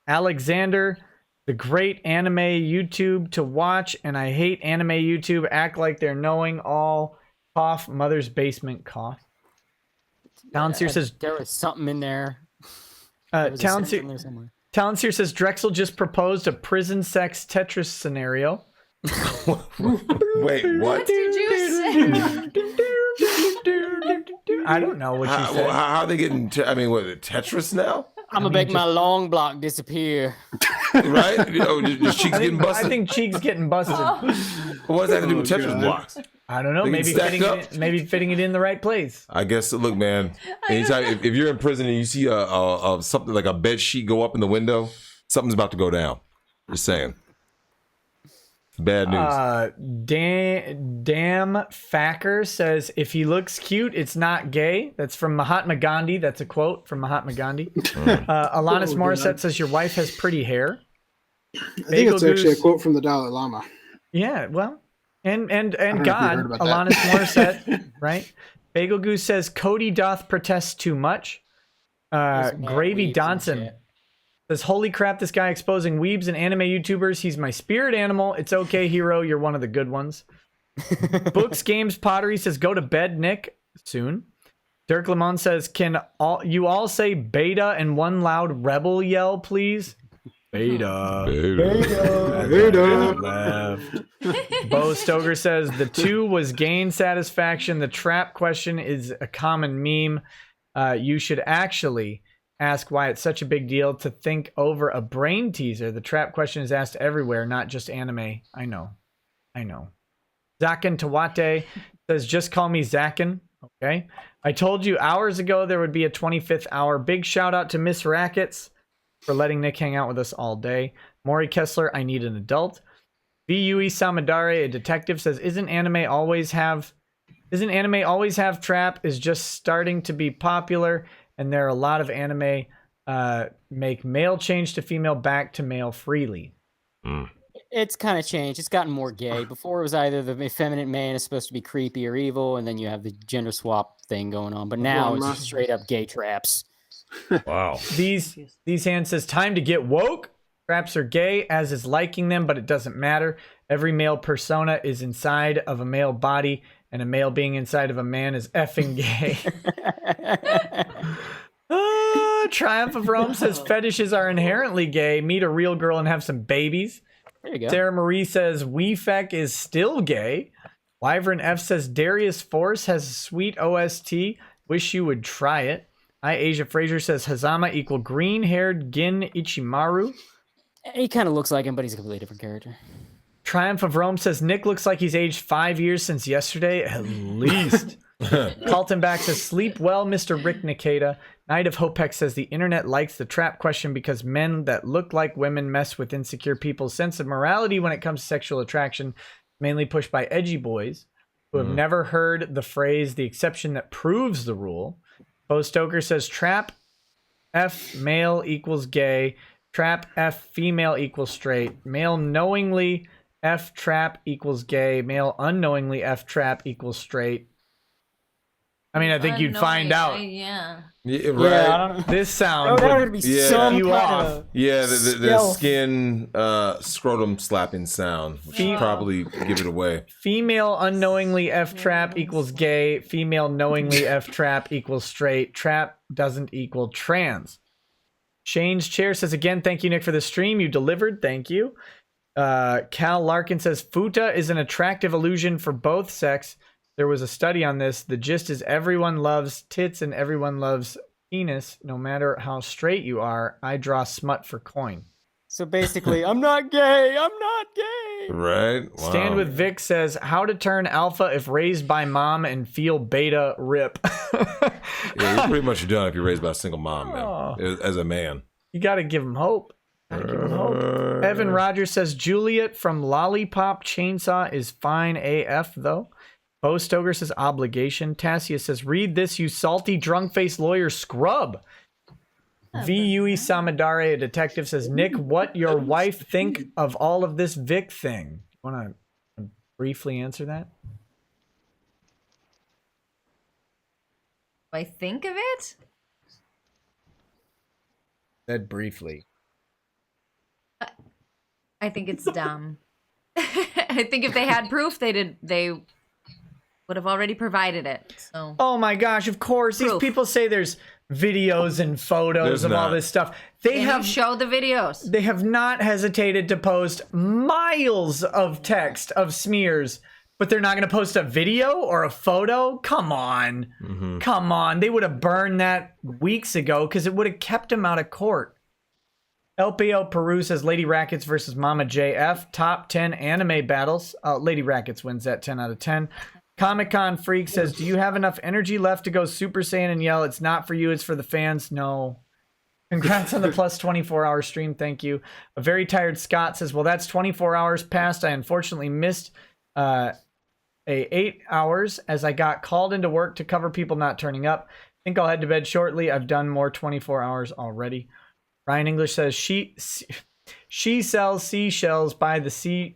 [SPEAKER 1] Alexander, the great anime YouTube to watch, and I hate anime YouTube, act like they're knowing all, cough, mother's basement, cough. Talonseer says,
[SPEAKER 2] there was something in there.
[SPEAKER 1] Talonseer says, Drexel just proposed a prison sex Tetris scenario.
[SPEAKER 5] Wait, what?
[SPEAKER 4] did you say?
[SPEAKER 1] I don't know what you said.
[SPEAKER 5] How are they getting? What is it, Tetris now?
[SPEAKER 2] I'm gonna make my long block disappear.
[SPEAKER 5] Right? Just Cheeks getting busted.
[SPEAKER 1] I think Cheeks getting busted.
[SPEAKER 5] What does that have to do with Tetris blocks?
[SPEAKER 1] I don't know.
[SPEAKER 5] They
[SPEAKER 1] Maybe fitting it in the right place.
[SPEAKER 5] I guess. Look, man. Anytime if you're in prison and you see something like a bed sheet go up in the window, something's about to go down. Just saying. Bad news.
[SPEAKER 1] Damn Facker says, if he looks cute, it's not gay. That's from Mahatma Gandhi. That's a quote from Mahatma Gandhi. Alanis Morissette says, your wife has pretty hair.
[SPEAKER 6] I think it's actually a quote from the Dalai Lama.
[SPEAKER 1] Yeah, well, and God,
[SPEAKER 6] Alanis
[SPEAKER 1] Morissette, right? Bagel Goose says, Cody doth protest too much. Gravy Donson. Says, holy crap, this guy exposing weebs and anime YouTubers. He's my spirit animal. It's okay, hero. You're one of the good ones. Books, games, pottery says, go to bed, Nick. Soon. Dirk Lemon says, can you all say beta and one loud rebel yell, please? Beta. Left. Bo Stoker says, the 2 was gain satisfaction. The trap question is a common meme. You should actually ask why it's such a big deal to think over a brain teaser. The trap question is asked everywhere, not just anime. I know. Zakin Tawate says, just call me Zakin. Okay. I told you hours ago there would be a 25th hour. Big shout out to Miss Rackets for letting Nick hang out with us all day. Maury Kessler, I need an adult. VUE Samadare, a detective, says, isn't anime always have trap? Is just starting to be popular, and there are a lot of anime make male change to female back to male freely.
[SPEAKER 2] It's kind of changed. It's gotten more gay. Before it was either the effeminate man is supposed to be creepy or evil, and then you have the gender swap thing going on. But now it's just straight up gay traps.
[SPEAKER 5] Wow.
[SPEAKER 1] These hands says, time to get woke. Traps are gay, as is liking them, but it doesn't matter. Every male persona is inside of a male body, and a male being inside of a man is effing gay. Triumph of Rome says, fetishes are inherently gay. Meet a real girl and have some babies.
[SPEAKER 2] There you go.
[SPEAKER 1] Sarah Marie says, Weefek is still gay. Wyvern F says, Darius Force has a sweet OST. Wish you would try it. Asia Fraser says, Hazama equal green-haired Gin Ichimaru.
[SPEAKER 2] He kind of looks like him, but he's a completely different character.
[SPEAKER 1] Triumph of Rome says, Nick looks like he's aged 5 years since yesterday, at least. Carlton Back says, sleep well, Mr. Rick Nikita. Knight of Hopex says, the internet likes the trap question because men that look like women mess with insecure people's sense of morality when it comes to sexual attraction, mainly pushed by edgy boys who have never heard the phrase, the exception that proves the rule. Bo Stoker says, trap F male equals gay. Trap F female equals straight. Male knowingly F trap equals gay. Male unknowingly F trap equals straight. I mean, I think you'd find out.
[SPEAKER 4] Yeah.
[SPEAKER 5] Yeah, right.
[SPEAKER 2] Yeah, I don't know.
[SPEAKER 1] This sound
[SPEAKER 2] That
[SPEAKER 1] would
[SPEAKER 2] would be
[SPEAKER 5] Yeah.
[SPEAKER 2] some
[SPEAKER 1] you
[SPEAKER 2] kind
[SPEAKER 1] off.
[SPEAKER 2] of
[SPEAKER 5] Yeah, the
[SPEAKER 2] stealth.
[SPEAKER 5] skin scrotum slapping sound, which should probably give it away.
[SPEAKER 1] Female unknowingly F trap equals gay. Female knowingly F trap equals straight. Trap doesn't equal trans. Shane's Chair says, again, thank you, Nick, for the stream. You delivered. Thank you. Cal Larkin says, Futa is an attractive illusion for both sex. There was a study on this. The gist is everyone loves tits and everyone loves penis, no matter how straight you are. I draw smut for coin.
[SPEAKER 2] So basically, I'm not gay. I'm not gay.
[SPEAKER 5] Right? Wow.
[SPEAKER 1] Stand with Vic says, how to turn alpha if raised by mom and feel beta rip.
[SPEAKER 5] Yeah, you're pretty much done if you're raised by a single mom,
[SPEAKER 1] Oh.
[SPEAKER 5] man. As a man.
[SPEAKER 1] You got to give him hope. Gotta give him hope. Evan Rogers says, Juliet from Lollipop Chainsaw is fine AF, though. Bo Stoker says, obligation. Tassia says, read this, you salty, drunk-faced lawyer scrub. VUE Samadare, a detective, says, Nick, what your wife think of all of this Vic thing? Want to briefly answer that?
[SPEAKER 4] I think of it.
[SPEAKER 1] Said briefly.
[SPEAKER 4] I think it's dumb. I think if they had proof, they would have already provided it. So
[SPEAKER 1] Oh my gosh, of course. These
[SPEAKER 4] Proof.
[SPEAKER 1] people say there's videos and photos
[SPEAKER 5] There's
[SPEAKER 1] of all
[SPEAKER 5] not.
[SPEAKER 1] this stuff. They
[SPEAKER 4] you
[SPEAKER 1] have
[SPEAKER 4] show the videos.
[SPEAKER 1] They have not hesitated to post miles of text of smears, but they're not going to post a video or a photo? Come on. Come on. They would have burned that weeks ago because it would have kept them out of court. LPO Peru says Lady Rackets versus Mama JF. Top 10 anime battles. Lady Rackets wins that 10 out of 10. Comic Con Freak says, do you have enough energy left to go Super Saiyan and yell, it's not for you, it's for the fans? No. Congrats on the plus 24-hour stream. Thank you. A very tired Scott says, well, that's 24 hours past. I unfortunately missed 8 hours as I got called into work to cover people not turning up. Think I'll head to bed shortly. I've done more 24 hours already. Ryan English says, she sells seashells by the seashore.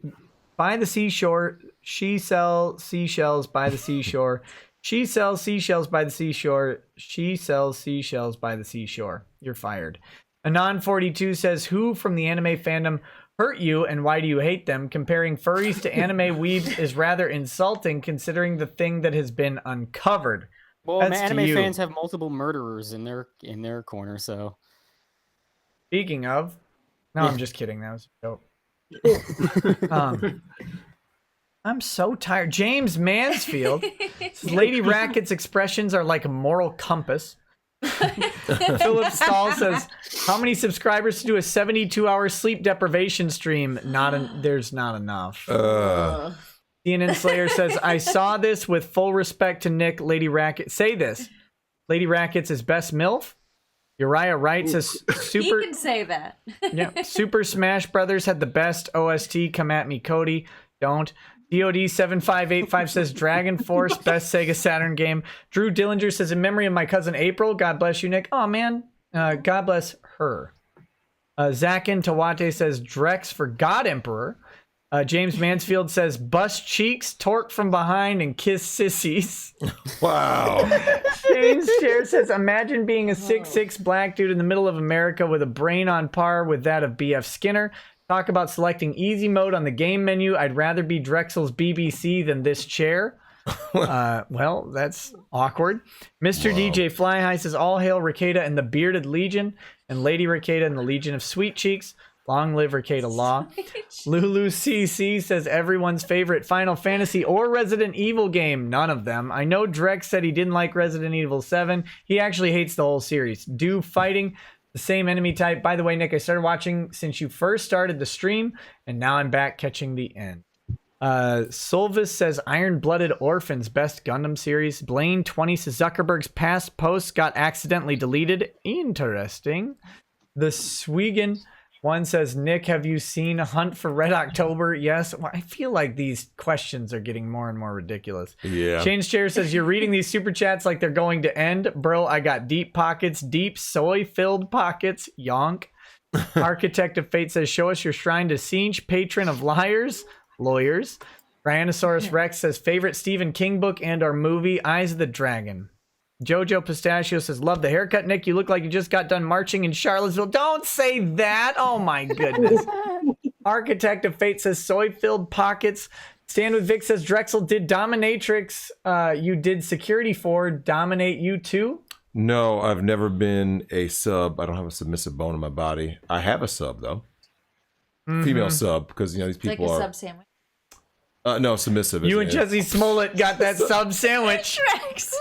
[SPEAKER 1] She sells seashells by the seashore. She sells seashells by the seashore. She sells seashells by the seashore. You're fired. Anon42 says, who from the anime fandom hurt you and why do you hate them? Comparing furries to anime weebs is rather insulting considering the thing that has been uncovered.
[SPEAKER 2] Well,
[SPEAKER 1] That's to
[SPEAKER 2] anime
[SPEAKER 1] you.
[SPEAKER 2] fans have multiple murderers in their corner, so.
[SPEAKER 1] Speaking of, no, I'm just kidding. That was a joke. I'm so tired. James Mansfield says, Lady Racket's expressions are like a moral compass. Philip Stahl says, how many subscribers to do a 72-hour sleep deprivation stream? There's not enough. CNN Slayer says, I saw this with full respect to Nick. Lady Racket, say this. Lady Racket's his best MILF. Uriah Wright says,
[SPEAKER 4] He can say that.
[SPEAKER 1] yeah, Super Smash Brothers had the best OST. Come at me, Cody. Don't. DOD7585 says Dragon Force, best Sega Saturn game. Drew Dillinger says, in memory of my cousin April. God bless you, Nick. Oh, man. God bless her. Zakin Tawate says Drex for God Emperor. James Mansfield says, bust cheeks, torque from behind, and kiss sissies.
[SPEAKER 5] Wow.
[SPEAKER 1] James Chair says, imagine being a 6'6" black dude in the middle of America with a brain on par with that of B.F. Skinner. Talk about selecting easy mode on the game menu. I'd rather be Drexel's BBC than this chair. Well, that's awkward. Mr. DJ Fly High says, all hail Rekieta and the Bearded Legion, and Lady Rekieta and the Legion of Sweet Cheeks. Long live Rekieta Law. Lulu CC says, everyone's favorite Final Fantasy or Resident Evil game. None of them. I know Drex said he didn't like Resident Evil 7. He actually hates the whole series. Do fighting. The same enemy type. By the way, Nick, I started watching since you first started the stream, and now I'm back catching the end. Solvis says Iron-Blooded Orphans, best Gundam series. Blaine 20 says Zuckerberg's past posts got accidentally deleted. Interesting. The Swegan one says, Nick, have you seen Hunt for Red October? Yes. Well, I feel like these questions are getting more and more ridiculous.
[SPEAKER 5] Yeah.
[SPEAKER 1] Shane's Chair says, you're reading these super chats like they're going to end. Bro, I got deep pockets, deep soy-filled pockets. Yonk. Architect of Fate says, show us your shrine to Sinch, patron of liars, lawyers. Tyrannosaurus Rex says, favorite Stephen King book and or movie, Eyes of the Dragon. Jojo Pistachio says, love the haircut, Nick. You look like you just got done marching in Charlottesville. Don't say that. Oh, my goodness. Architect of Fate says, soy-filled pockets. Stand with Vic says, Drexel did dominatrix. You did security for dominate you too?
[SPEAKER 5] No, I've never been a sub. I don't have a submissive bone in my body. I have a sub, though. Female sub, because, you know, these
[SPEAKER 4] It's like
[SPEAKER 5] people
[SPEAKER 4] a
[SPEAKER 5] are...
[SPEAKER 4] sub sandwich.
[SPEAKER 5] No, submissive.
[SPEAKER 1] You and Jesse Smollett got that sub sandwich.
[SPEAKER 4] Drex.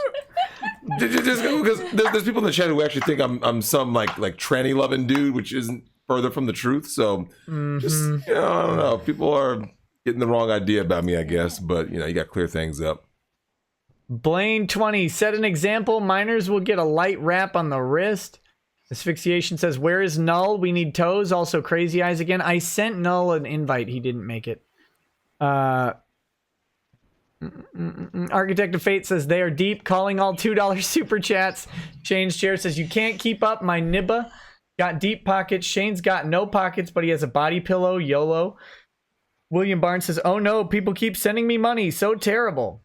[SPEAKER 5] Just because there's people in the chat who actually think I'm some like tranny loving dude, which isn't further from the truth. So just, you know, I don't know. People are getting the wrong idea about me, I guess. But you know, you got to clear things up.
[SPEAKER 1] Blaine 20 set an example. Minors will get a light wrap on the wrist. Asphyxiation says, where is Null? We need toes. Also Crazy Eyes again. I sent Null an invite. He didn't make it. Architect of Fate says they are deep, calling all $2 super chats. Shane's Chair says you can't keep up. My nibba got deep pockets. Shane's got no pockets, but he has a body pillow. YOLO. William Barnes says, oh no, people keep sending me money. So terrible.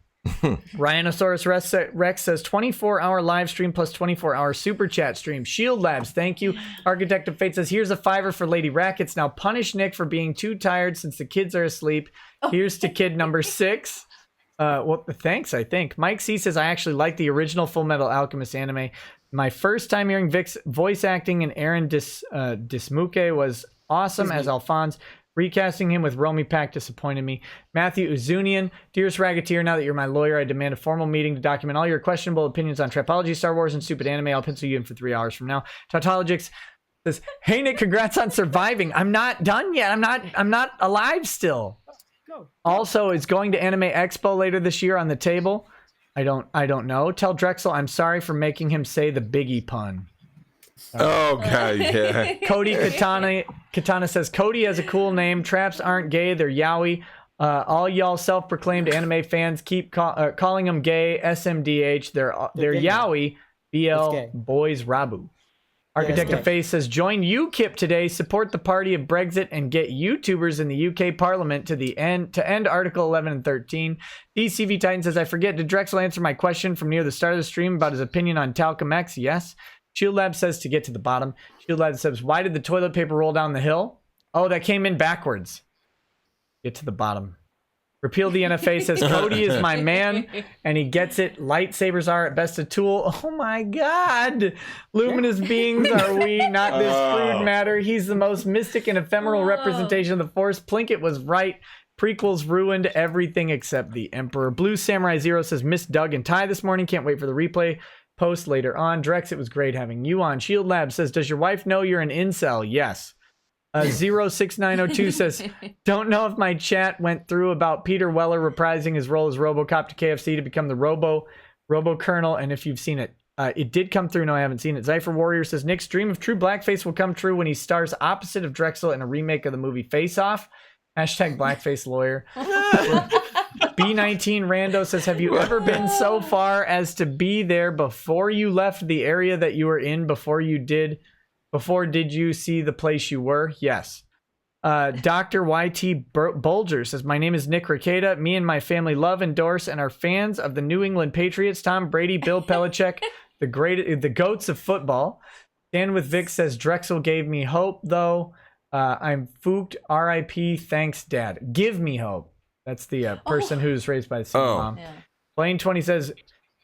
[SPEAKER 1] Rhinosaurus Rex says 24-hour live stream plus 24-hour super chat stream. Shield Labs, thank you. Architect of Fate says, here's a $5 for Lady Rackets. Now punish Nick for being too tired since the kids are asleep. Here's to kid number 6. Well, thanks, I think. Mike C says, I actually like the original Full Metal Alchemist anime. My first time hearing Vic's voice acting and Aaron Dismuke was awesome as Alphonse. Recasting him with Romy Pack disappointed me. Matthew Uzunian, dearest Ragateer, now that you're my lawyer, I demand a formal meeting to document all your questionable opinions on Trapology, Star Wars, and stupid anime. I'll pencil you in for 3 hours from now. Tautologix says, hey Nick, congrats on surviving. I'm not done yet. I'm not alive still. Also, is going to Anime Expo later this year on the table. I don't know. Tell Drexel I'm sorry for making him say the Biggie pun.
[SPEAKER 5] Oh god, yeah.
[SPEAKER 1] Cody Katana says Cody has a cool name. Traps aren't gay, they're yaoi. All y'all self-proclaimed anime fans keep calling them gay. SMDH, they're yaoi. BL boys Rabu. Architect of Face says join UKIP today. Support the party of Brexit and get YouTubers in the UK Parliament to end Article 11 and 13. DCV Titan says I forget. Did Drexel answer my question from near the start of the stream about his opinion on Talcum X? Yes. Shield Lab says to get to the bottom. Shield Lab says, why did the toilet paper roll down the hill? Oh, that came in backwards. Get to the bottom. Repeal the NFA says, Cody is my man, and he gets it. Lightsabers are at best a tool. Oh my god. Luminous beings are we, not this crude matter. He's the most mystic and ephemeral representation of the Force. Plinkett was right. Prequels ruined everything except the Emperor. Blue Samurai Zero says, missed Doug and Ty this morning. Can't wait for the replay. Post later on. Drex, it was great having you on. Shield Lab says, does your wife know you're an incel? Yes. 06902 says, don't know if my chat went through about Peter Weller reprising his role as RoboCop to KFC to become the Robo Colonel, and if you've seen it. It did come through. No, I haven't seen it. Zypher Warrior says, Nick's dream of true blackface will come true when he stars opposite of Drexel in a remake of the movie Face Off. Hashtag blackface lawyer. B19 Rando says, have you ever been so far as to be there before you left the area that you were in before did you see the place you were? Yes. Dr. YT Bulger says, my name is Nick Rekieta. Me and my family love, endorse, and are fans of the New England Patriots, Tom Brady, Bill Belichick, the goats of football. Dan with Vic says, Drexel gave me hope, though. I'm fooked. R.I.P. Thanks, Dad. Give me hope. That's the person who's raised by the same mom. Yeah. Blaine 20 says,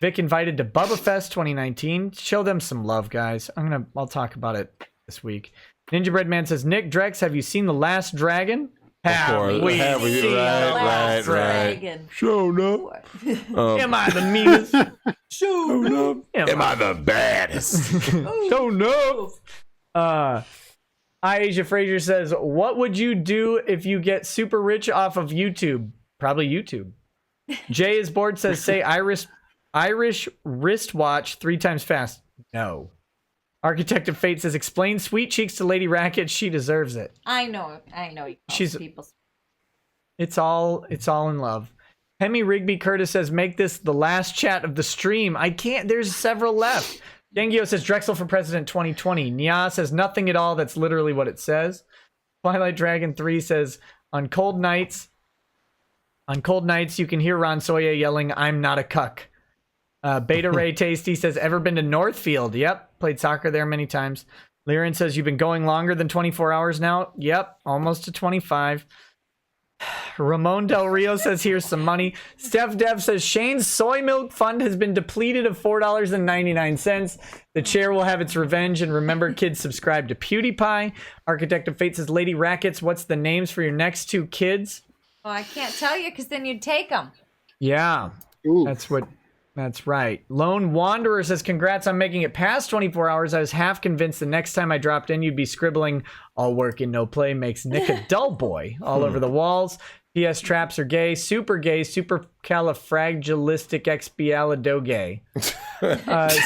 [SPEAKER 1] Vic invited to Bubba Fest 2019. Show them some love, guys. I'll talk about it this week. Ninja Bread Man says, Nick Drex, have you seen The Last Dragon? Have we seen The Last Dragon?
[SPEAKER 5] Show up.
[SPEAKER 1] Am I the meanest?
[SPEAKER 5] Show up. Am I the baddest?
[SPEAKER 1] Show up. Asia Frazier says, what would you do if you get super rich off of YouTube? Probably YouTube. Jay is bored says, say Irish wristwatch 3 times fast. No. Architect of Fate says, explain sweet cheeks to Lady Racket. She deserves it.
[SPEAKER 4] I know.
[SPEAKER 1] She's people. It's all in love. Hemi Rigby Curtis says, make this the last chat of the stream. I can't. There's several left. Gengio says, Drexel for President 2020. Nya says, nothing at all. That's literally what it says. Twilight Dragon 3 says, on cold nights, you can hear Ron Soya yelling, I'm not a cuck. Beta Ray Tasty says, ever been to Northfield? Yep. Played soccer there many times. Liren says, you've been going longer than 24 hours now? Yep. Almost to 25. Ramon Del Rio says, here's some money. Steph Dev says, Shane's soy milk fund has been depleted of $4.99. The chair will have its revenge. And remember, kids, subscribe to PewDiePie. Architect of Fate says, Lady Rackets, what's the names for your next 2 kids?
[SPEAKER 4] Well, I can't tell you because then you'd take them.
[SPEAKER 1] Yeah. Ooh. That's right. Lone Wanderer says, congrats on making it past 24 hours. I was half convinced the next time I dropped in, you'd be scribbling, all work and no play makes Nick a dull boy all over the walls. PS traps are gay, super califragilisticexpialidocious.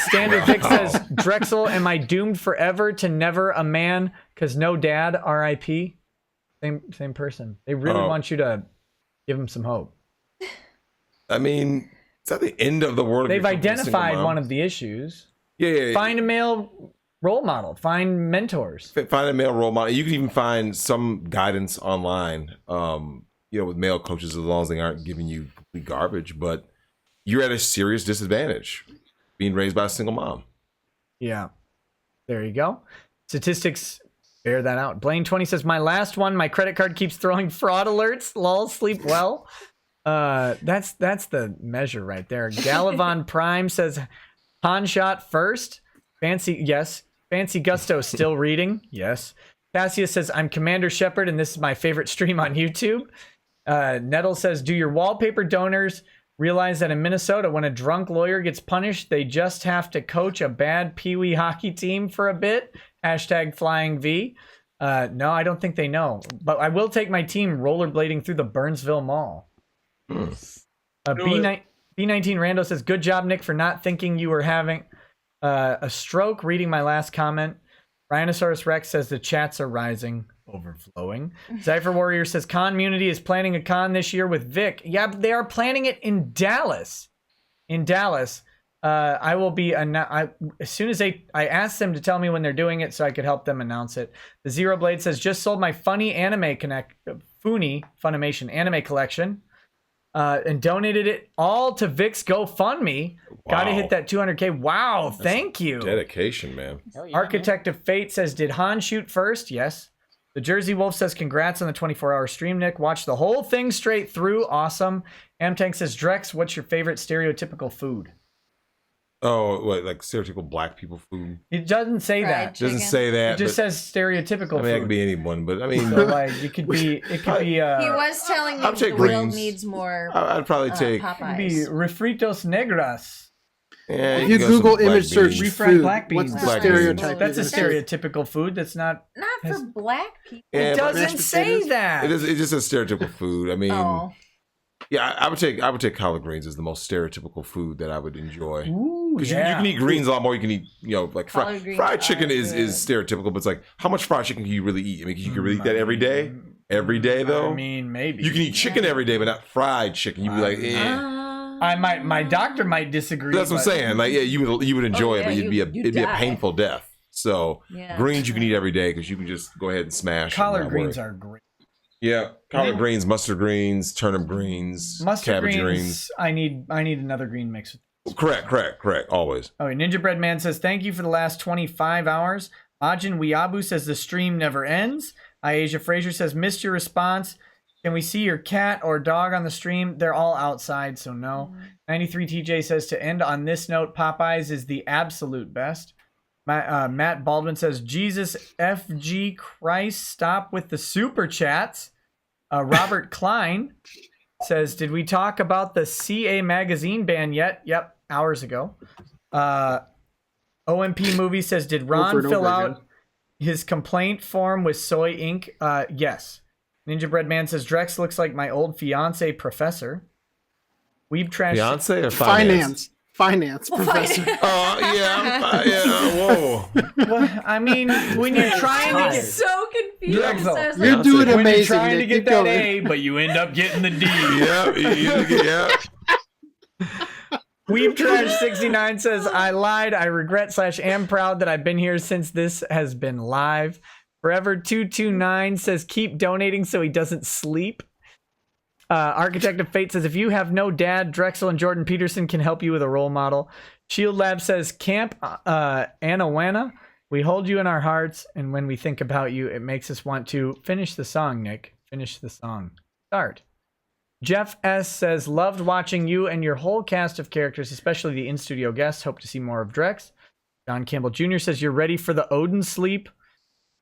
[SPEAKER 1] Standard Vic says, Drexel, am I doomed forever to never a man? Because no dad, RIP. Same person. They really want you to give them some hope.
[SPEAKER 5] I mean, it's at the end of the world.
[SPEAKER 1] They've identified one of the issues.
[SPEAKER 5] Yeah.
[SPEAKER 1] Find a male role model. Find mentors.
[SPEAKER 5] Find a male role model. You can even find some guidance online, with male coaches, as long as they aren't giving you complete garbage. But you're at a serious disadvantage being raised by a single mom.
[SPEAKER 1] Yeah. There you go. Statistics bear that out. Blaine 20 says, my last one, my credit card keeps throwing fraud alerts. Lol, sleep well. That's the measure right there. Galavon Prime says, Han shot first. Fancy Gusto still reading. Yes. Cassius says, I'm Commander Shepard and this is my favorite stream on YouTube. Nettle says, do your wallpaper donors realize that in Minnesota, when a drunk lawyer gets punished, they just have to coach a bad peewee hockey team for a bit? Hashtag Flying V. No, I don't think they know. But I will take my team rollerblading through the Burnsville Mall. B19 Rando says, good job, Nick, for not thinking you were having a stroke. Reading my last comment. Rhinosaurus Rex says the chats are rising, overflowing. Zypher Warrior says Community is planning a con this year with Vic. Yeah, but they are planning it in Dallas. I will be as soon as I asked them to tell me when they're doing it so I could help them announce it. The Zero Blade says, just sold my Funimation anime collection. and donated it all to Vic's GoFundMe. Gotta
[SPEAKER 5] Wow.
[SPEAKER 1] hit that 200K. Wow, thank you.
[SPEAKER 5] Dedication, man.
[SPEAKER 2] Hell yeah,
[SPEAKER 1] Architect of Fate says, did Han shoot first? Yes. The Jersey Wolf says, congrats on the 24-hour stream, Nick. Watch the whole thing straight through. Awesome. Amtank says, Drex, what's your favorite stereotypical food?
[SPEAKER 5] Oh, what, like stereotypical black people food?
[SPEAKER 1] It doesn't say
[SPEAKER 4] Fried
[SPEAKER 1] that.
[SPEAKER 4] chicken.
[SPEAKER 5] Doesn't say that.
[SPEAKER 1] It just
[SPEAKER 5] but,
[SPEAKER 1] says stereotypical
[SPEAKER 5] I mean, it could
[SPEAKER 1] food.
[SPEAKER 5] be anyone, but I mean,
[SPEAKER 1] So, like, it could be,
[SPEAKER 4] He was telling me
[SPEAKER 5] I'll
[SPEAKER 4] the
[SPEAKER 5] take
[SPEAKER 4] world
[SPEAKER 5] greens.
[SPEAKER 4] needs more
[SPEAKER 5] I'd probably take.
[SPEAKER 1] it could be
[SPEAKER 4] Popeyes.
[SPEAKER 1] refritos negras.
[SPEAKER 5] Yeah,
[SPEAKER 6] If you
[SPEAKER 5] can go
[SPEAKER 6] Google
[SPEAKER 5] some black
[SPEAKER 6] image search
[SPEAKER 5] beans.
[SPEAKER 1] Refried
[SPEAKER 6] food,
[SPEAKER 1] black
[SPEAKER 6] what's
[SPEAKER 1] beans.
[SPEAKER 6] the
[SPEAKER 5] Black
[SPEAKER 6] stereotype?
[SPEAKER 5] beans.
[SPEAKER 1] That's a
[SPEAKER 6] you're gonna say?
[SPEAKER 1] stereotypical food. That's not.
[SPEAKER 4] Not for
[SPEAKER 1] Has-
[SPEAKER 4] black people.
[SPEAKER 5] Yeah,
[SPEAKER 1] It
[SPEAKER 5] but
[SPEAKER 1] doesn't say
[SPEAKER 6] potatoes?
[SPEAKER 1] that.
[SPEAKER 5] it just says stereotypical food. I mean,
[SPEAKER 4] Oh,
[SPEAKER 5] yeah, I would take collard greens as the most stereotypical food that I would enjoy.
[SPEAKER 1] Ooh,
[SPEAKER 5] Because you
[SPEAKER 1] yeah.
[SPEAKER 5] can eat greens a lot more. You can eat, like
[SPEAKER 4] Collard greens
[SPEAKER 5] fried chicken
[SPEAKER 4] are
[SPEAKER 5] is
[SPEAKER 4] good.
[SPEAKER 5] stereotypical, but it's like how much fried chicken can you really eat? I mean, you can really eat that every day. Every day though,
[SPEAKER 1] I mean, maybe
[SPEAKER 5] you can eat chicken every day, but not fried chicken. You'd be like, eh.
[SPEAKER 1] I might. My doctor might disagree.
[SPEAKER 5] That's what I'm
[SPEAKER 1] but-
[SPEAKER 5] saying. Like, yeah, you would enjoy it,
[SPEAKER 4] yeah,
[SPEAKER 5] but it'd
[SPEAKER 4] you'd
[SPEAKER 5] be a
[SPEAKER 4] die.
[SPEAKER 5] painful death. So
[SPEAKER 4] Yeah.
[SPEAKER 5] greens you can eat every day because you can just go ahead and smash. and
[SPEAKER 1] Collard
[SPEAKER 5] not
[SPEAKER 1] greens
[SPEAKER 5] worry.
[SPEAKER 1] are great.
[SPEAKER 5] Yeah, collard greens, mustard greens, turnip greens,
[SPEAKER 1] Mustard
[SPEAKER 5] cabbage
[SPEAKER 1] greens. I need another green mix.
[SPEAKER 5] Correct. Always.
[SPEAKER 1] Oh, Ninja Bread Man says, thank you for the last 25 hours. Ajin Wiabu says, the stream never ends. Asia Fraser says, missed your response. Can we see your cat or dog on the stream? They're all outside, so no. 93 TJ says, to end on this note, Popeyes is the absolute best. Matt Baldwin says, Jesus FG Christ, stop with the super chats. Robert Klein says, did we talk about the CA magazine ban yet? Yep, hours ago. OMP Movie says, did Ron
[SPEAKER 6] Over and
[SPEAKER 1] fill
[SPEAKER 6] over
[SPEAKER 1] out
[SPEAKER 6] again.
[SPEAKER 1] his complaint form with soy ink? Yes. Ninja Bread Man says, Drex looks like my old fiance professor. Weeb Trash.
[SPEAKER 5] Fiance or finance?
[SPEAKER 6] Finance professor.
[SPEAKER 5] Yeah. Whoa.
[SPEAKER 1] Well, I mean, when you're trying to
[SPEAKER 4] I'm
[SPEAKER 1] get,
[SPEAKER 4] so confused.
[SPEAKER 1] Drexel.
[SPEAKER 4] I was
[SPEAKER 6] You're
[SPEAKER 4] like,
[SPEAKER 6] doing
[SPEAKER 1] when you're
[SPEAKER 6] amazing.
[SPEAKER 1] trying to
[SPEAKER 6] Nick.
[SPEAKER 1] get
[SPEAKER 6] Keep
[SPEAKER 1] that
[SPEAKER 6] going.
[SPEAKER 1] A, but you end up getting the D.
[SPEAKER 5] Yeah.
[SPEAKER 1] Weeb Trash 69 says, I lied. I regret / am proud that I've been here since this has been live. Forever 229 says, keep donating so he doesn't sleep. Architect of Fate says, if you have no dad, Drexel and Jordan Peterson can help you with a role model. Shield Lab says, Camp Anawana, we hold you in our hearts, and when we think about you, it makes us want to finish the song, Nick. Finish the song. Start. Jeff S. says, loved watching you and your whole cast of characters, especially the in-studio guests. Hope to see more of Drex. John Campbell Jr. says, you're ready for the Odin sleep.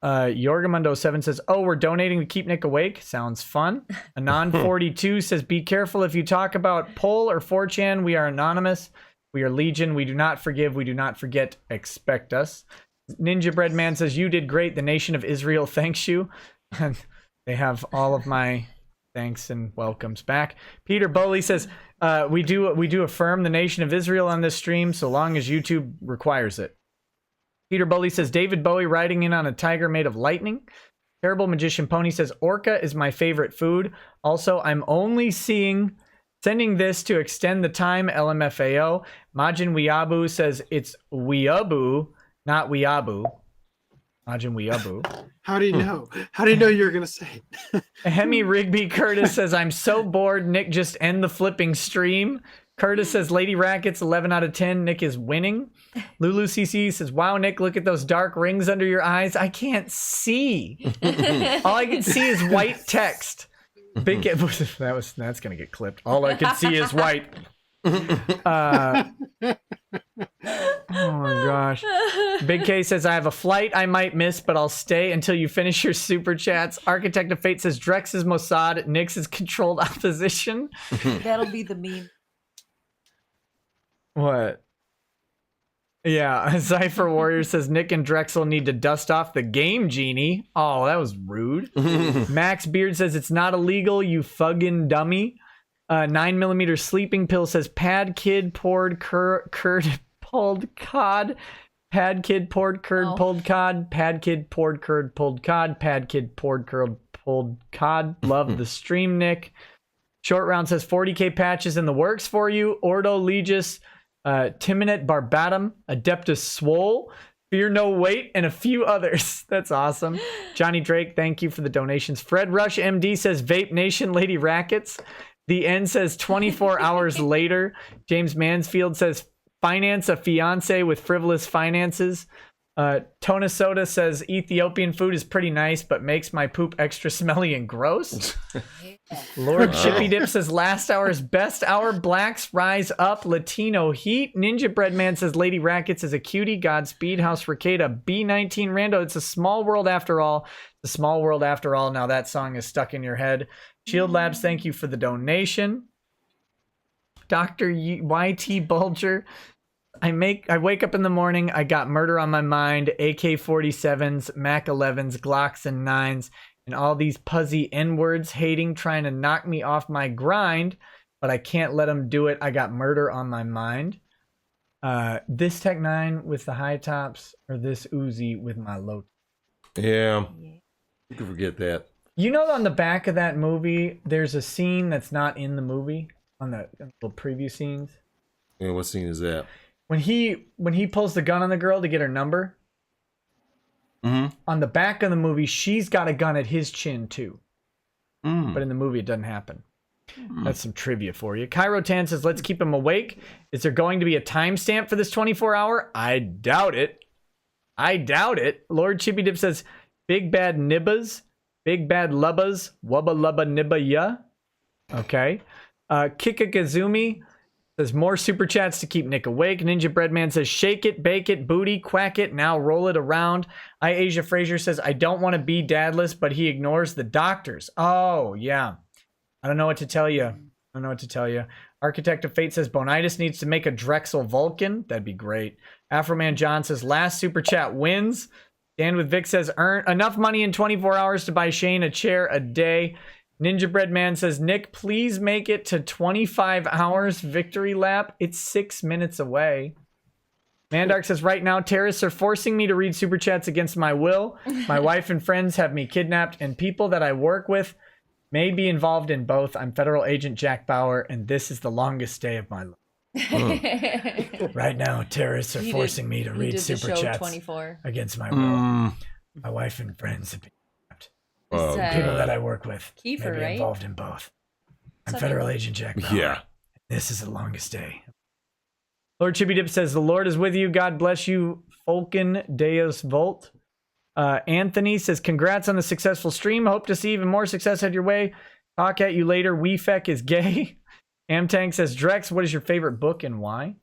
[SPEAKER 1] Yorgamundo7 says, oh, we're donating to keep Nick awake. Sounds fun. Anon42 says, be careful if you talk about Poll or 4chan. We are anonymous. We are Legion. We do not forgive. We do not forget. Expect us. Ninja Bread Man says, you did great. The nation of Israel thanks you. And they have all of my thanks and welcomes back. Peter Bowley says, we do affirm the nation of Israel on this stream so long as YouTube requires it. Peter Bowley says, David Bowie riding in on a tiger made of lightning. Terrible Magician Pony says, Orca is my favorite food. Also, I'm only sending this to extend the time, LMFAO. Majin Weeaboo says, it's Weeaboo, not Weeaboo. Majin Weeaboo.
[SPEAKER 6] How do you know? How do you know you were going to say it?
[SPEAKER 1] Hemi Rigby Curtis says, I'm so bored. Nick, just end the flipping stream. Curtis says, Lady Rackets, 11 out of 10. Nick is winning. Lulu CC says, wow, Nick, look at those dark rings under your eyes. I can't see. All I can see is white text. That's going to get clipped. All I can see is white. Oh my gosh. Big K says, I have a flight I might miss, but I'll stay until you finish your super chats. Architect of Fate says, Drex is Mossad, Nix is controlled opposition.
[SPEAKER 4] That'll be the meme.
[SPEAKER 1] What? Yeah, Cypher Warrior says, Nick and Drexel need to dust off the game genie. Oh, that was rude. Max Beard says, it's not illegal, you fucking dummy. 9mm sleeping pill says, pad kid poured curd pulled cod. Pad kid poured curd pulled cod. Pad kid poured curd pulled cod. Pad kid poured curd pulled cod. Love the stream, Nick. Short Round says, 40k patches in the works for you. Ordo Legis, Timonet Barbatum, Adeptus Swole, Fear No Weight, and a few others. That's awesome. Johnny Drake, thank you for the donations. Fred Rush MD says, Vape Nation, Lady Rackets. The End says 24 hours later. James Mansfield says finance a fiance with frivolous finances. Tona Soda says Ethiopian food is pretty nice, but makes my poop extra smelly and gross. Lord Chippy Dip says last hour's best hour. Blacks rise up. Latino heat. Ninja Breadman says Lady Rackets is a cutie. Godspeed. House Rekieta. B19 Rando. It's a small world after all. It's a small world after all. Now that song is stuck in your head. Shield Labs, thank you for the donation. Dr. YT Bulger. I wake up in the morning, I got murder on my mind, AK-47s, Mac 11s, Glocks and 9s, and all these puzzy N-words hating, trying to knock me off my grind, but I can't let them do it. I got murder on my mind. This Tech 9 with the high tops, or this Uzi with my low.
[SPEAKER 5] Yeah. You can forget that.
[SPEAKER 1] You know, on the back of that movie, there's a scene that's not in the movie, on the little preview scenes.
[SPEAKER 5] Yeah, what scene is that?
[SPEAKER 1] When he pulls the gun on the girl to get her number, on the back of the movie, she's got a gun at his chin too. But in the movie, it doesn't happen. That's some trivia for you. Cairo Tan says, let's keep him awake. Is there going to be a timestamp for this 24-hour? I doubt it. I doubt it. Lord Chippy Dip says, big bad nibbas, big bad lubbas, wubba lubba nibba ya. Okay. Kikagazumi says more super chats to keep Nick awake. Ninja Breadman says shake it, bake it, booty, quack it, now roll it around. Asia Frazier says I don't want to be dadless, but he ignores the doctors. Oh, yeah. I don't know what to tell you. I don't know what to tell you. Architect of Fate says Bonitis needs to make a Drexel Vulcan. That'd be great. Afroman John says last super chat wins. Dan with Vic says earn enough money in 24 hours to buy Shane a chair a day. Ninja Bread Man says, Nick, please make it to 25 hours victory lap. It's 6 minutes away. Mandark says, right now, terrorists are forcing me to read super chats against my will. My wife and friends have me kidnapped, and people that I work with may be involved in both. I'm Federal Agent Jack Bauer, and this is the longest day of my life. Right now, terrorists are forcing me to read super chats
[SPEAKER 7] 24.
[SPEAKER 1] against my will. My wife and friends have been people that I work with
[SPEAKER 7] Kiefer,
[SPEAKER 1] may be
[SPEAKER 7] right?
[SPEAKER 1] involved in both. I'm Federal Agent Jack Bauer.
[SPEAKER 5] Yeah.
[SPEAKER 1] This is the longest day. Lord Chippy Dip says, the Lord is with you. God bless you, Falcon Deus Volt. Anthony says, congrats on the successful stream. Hope to see even more success head your way. Talk at you later. Weefek is gay. Amtank says, Drex, what is your favorite book and why?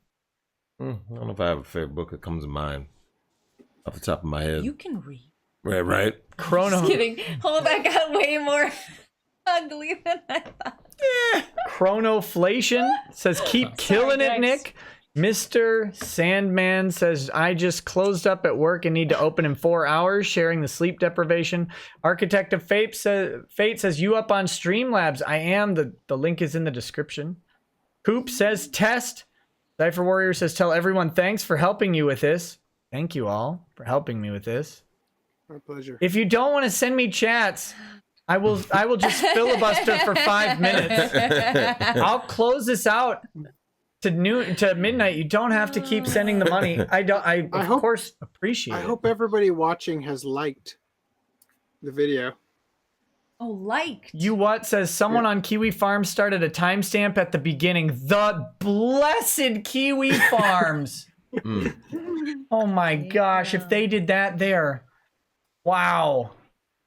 [SPEAKER 5] I don't know if I have a favorite book that comes to mind off the top of my head.
[SPEAKER 7] You can read.
[SPEAKER 5] Right.
[SPEAKER 1] Chrono.
[SPEAKER 7] Just kidding. Hold that got way more ugly than I thought.
[SPEAKER 1] Chronoflation says, keep killing it,
[SPEAKER 7] Drex.
[SPEAKER 1] Nick. Mr. Sandman says, I just closed up at work and need to open in 4 hours, sharing the sleep deprivation. Architect of Fate says, you up on Streamlabs? I am. The link is in the description. Coop says, test. Cypher Warrior says, tell everyone thanks for helping you with this. Thank you all for helping me with this.
[SPEAKER 6] My pleasure.
[SPEAKER 1] If you don't want to send me chats, I will just filibuster for 5 minutes. I'll close this out to midnight. You don't have to keep sending the money. I of course appreciate it.
[SPEAKER 6] I hope everybody watching has liked the video.
[SPEAKER 4] Oh, liked.
[SPEAKER 1] You what says someone on Kiwi Farms started a timestamp at the beginning. The blessed Kiwi Farms. Oh my gosh, if they did that there. Wow.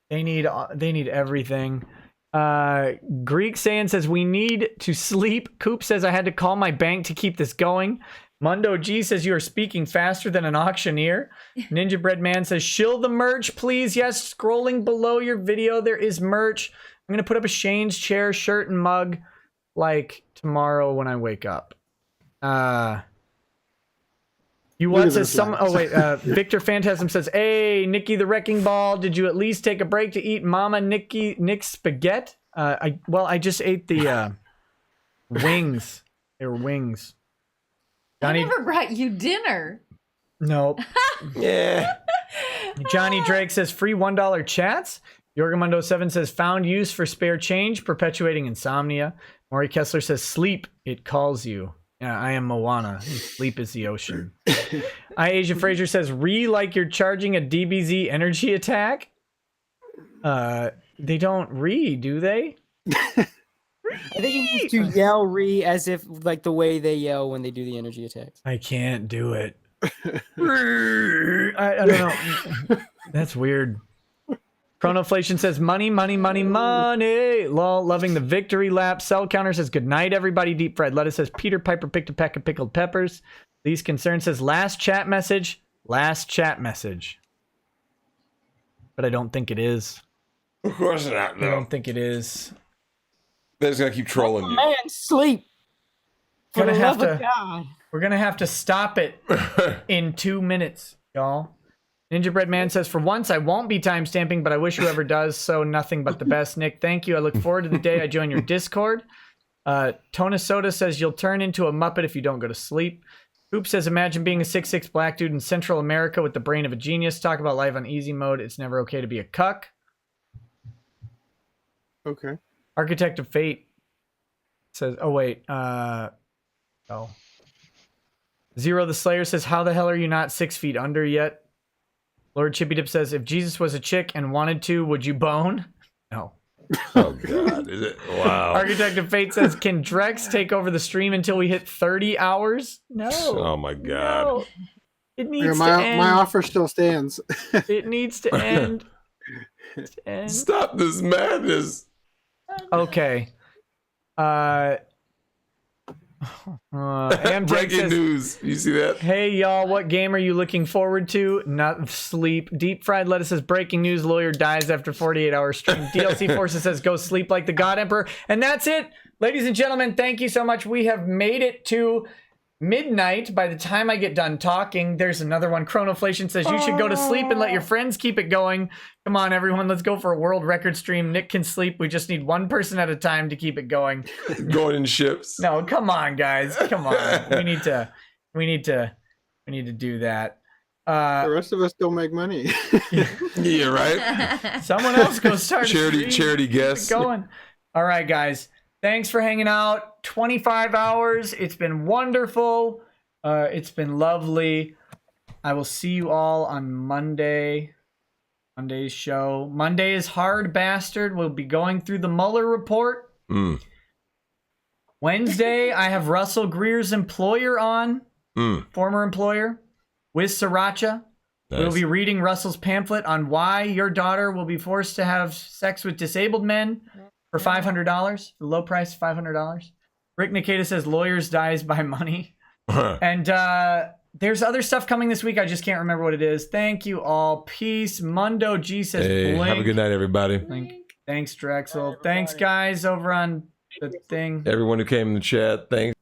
[SPEAKER 1] They need everything. Greek Saiyan says we need to sleep. Coop says I had to call my bank to keep this going. Mundo G says you are speaking faster than an auctioneer. Ninja Bread Man says shill the merch, please. Yes, scrolling below your video there is merch. I'm gonna put up a Shane's chair, shirt, and mug like tomorrow when I wake up. You what says some? Oh wait, Victor Phantasm says, "Hey, Nikki the Wrecking Ball, did you at least take a break to eat Mama Nick's spaghetti?" I just ate the wings. They were wings. Johnny,
[SPEAKER 7] I never brought you dinner.
[SPEAKER 1] nope.
[SPEAKER 5] Yeah.
[SPEAKER 1] Johnny Drake says free $1 chats. Yorgamundo 7 says found use for spare change, perpetuating insomnia. Maury Kessler says sleep, it calls you. Yeah, I am Moana. Sleep is the ocean. Asia Frazier says, like you're charging a DBZ energy attack. They don't do they?
[SPEAKER 2] I think he needs to yell "re" as if like the way they yell when they do the energy attacks.
[SPEAKER 1] I can't do it. I don't know. That's weird. Chronoflation says money, money, money, money. Lol, loving the victory lap. Cell counter says good night, everybody. Deep fried lettuce says Peter Piper picked a peck of pickled peppers. Least concern says last chat message. Last chat message. But I don't think it is.
[SPEAKER 5] Of course not.
[SPEAKER 1] I
[SPEAKER 5] No.
[SPEAKER 1] don't think it is.
[SPEAKER 5] They're just gonna keep trolling you.
[SPEAKER 2] Man, sleep. For
[SPEAKER 1] Gonna
[SPEAKER 2] the
[SPEAKER 1] have
[SPEAKER 2] love of
[SPEAKER 1] to-
[SPEAKER 2] God.
[SPEAKER 1] We're gonna have to stop it in 2 minutes, y'all. Gingerbread Man says, for once, I won't be timestamping, but I wish whoever does so nothing but the best. Nick, thank you. I look forward to the day I join your Discord. Tona Soda says, you'll turn into a Muppet if you don't go to sleep. Hoop says, imagine being a 6'6" black dude in Central America with the brain of a genius. Talk about life on easy mode. It's never okay to be a cuck.
[SPEAKER 6] Okay.
[SPEAKER 1] Architect of Fate says, oh, wait. Zero the Slayer says, how the hell are you not 6 feet under yet? Lord Chippy Dip says, if Jesus was a chick and wanted to, would you bone? No.
[SPEAKER 5] Oh God, is it? Wow.
[SPEAKER 1] Architect of Fate says, can Drex take over the stream until we hit 30 hours? No.
[SPEAKER 5] Oh my God.
[SPEAKER 1] No. It needs
[SPEAKER 6] Yeah,
[SPEAKER 1] to
[SPEAKER 6] my
[SPEAKER 1] end.
[SPEAKER 6] my offer still stands.
[SPEAKER 1] It needs to end.
[SPEAKER 5] Stop this madness.
[SPEAKER 1] Okay. Amtech
[SPEAKER 5] Breaking
[SPEAKER 1] says,
[SPEAKER 5] news. You see that?
[SPEAKER 1] hey y'all, what game are you looking forward to? Not sleep. Deep fried lettuce says breaking news, lawyer dies after 48-hour stream. DLC Forces says go sleep like the God Emperor. And that's it. Ladies and gentlemen, thank you so much. We have made it to midnight. By the time I get done talking, there's another one. Chronoflation says you should go to sleep and let your friends keep it going. Come on, everyone, let's go for a world record stream. Nick can sleep. We just need one person at a time to keep it going.
[SPEAKER 5] Going in ships.
[SPEAKER 1] No, come on, guys. Come on. We need to do that.
[SPEAKER 6] The rest of us don't make money.
[SPEAKER 5] Yeah, right.
[SPEAKER 1] Someone else go start a
[SPEAKER 5] Charity
[SPEAKER 1] stream. Keep it
[SPEAKER 5] guests.
[SPEAKER 1] going. All right, guys. Thanks for hanging out. 25 hours. It's been wonderful. It's been lovely. I will see you all on Monday. Monday's show. Monday is Hard Bastard. We'll be going through the Mueller report. Wednesday, I have Russell Greer's employer on. Former employer. With Sriracha.
[SPEAKER 5] Nice.
[SPEAKER 1] We'll be reading Russell's pamphlet on why your daughter will be forced to have sex with disabled men for $500. The low price, $500. Rick Nikita says lawyers dies by money. And there's other stuff coming this week. I just can't remember what it is. Thank you all. Peace. Mundo G says
[SPEAKER 5] Hey,
[SPEAKER 1] blink.
[SPEAKER 5] have a good night, everybody.
[SPEAKER 1] Blink. Thanks, Drexel. Thanks, guys, over on the thing.
[SPEAKER 5] Everyone who came in the chat, thanks.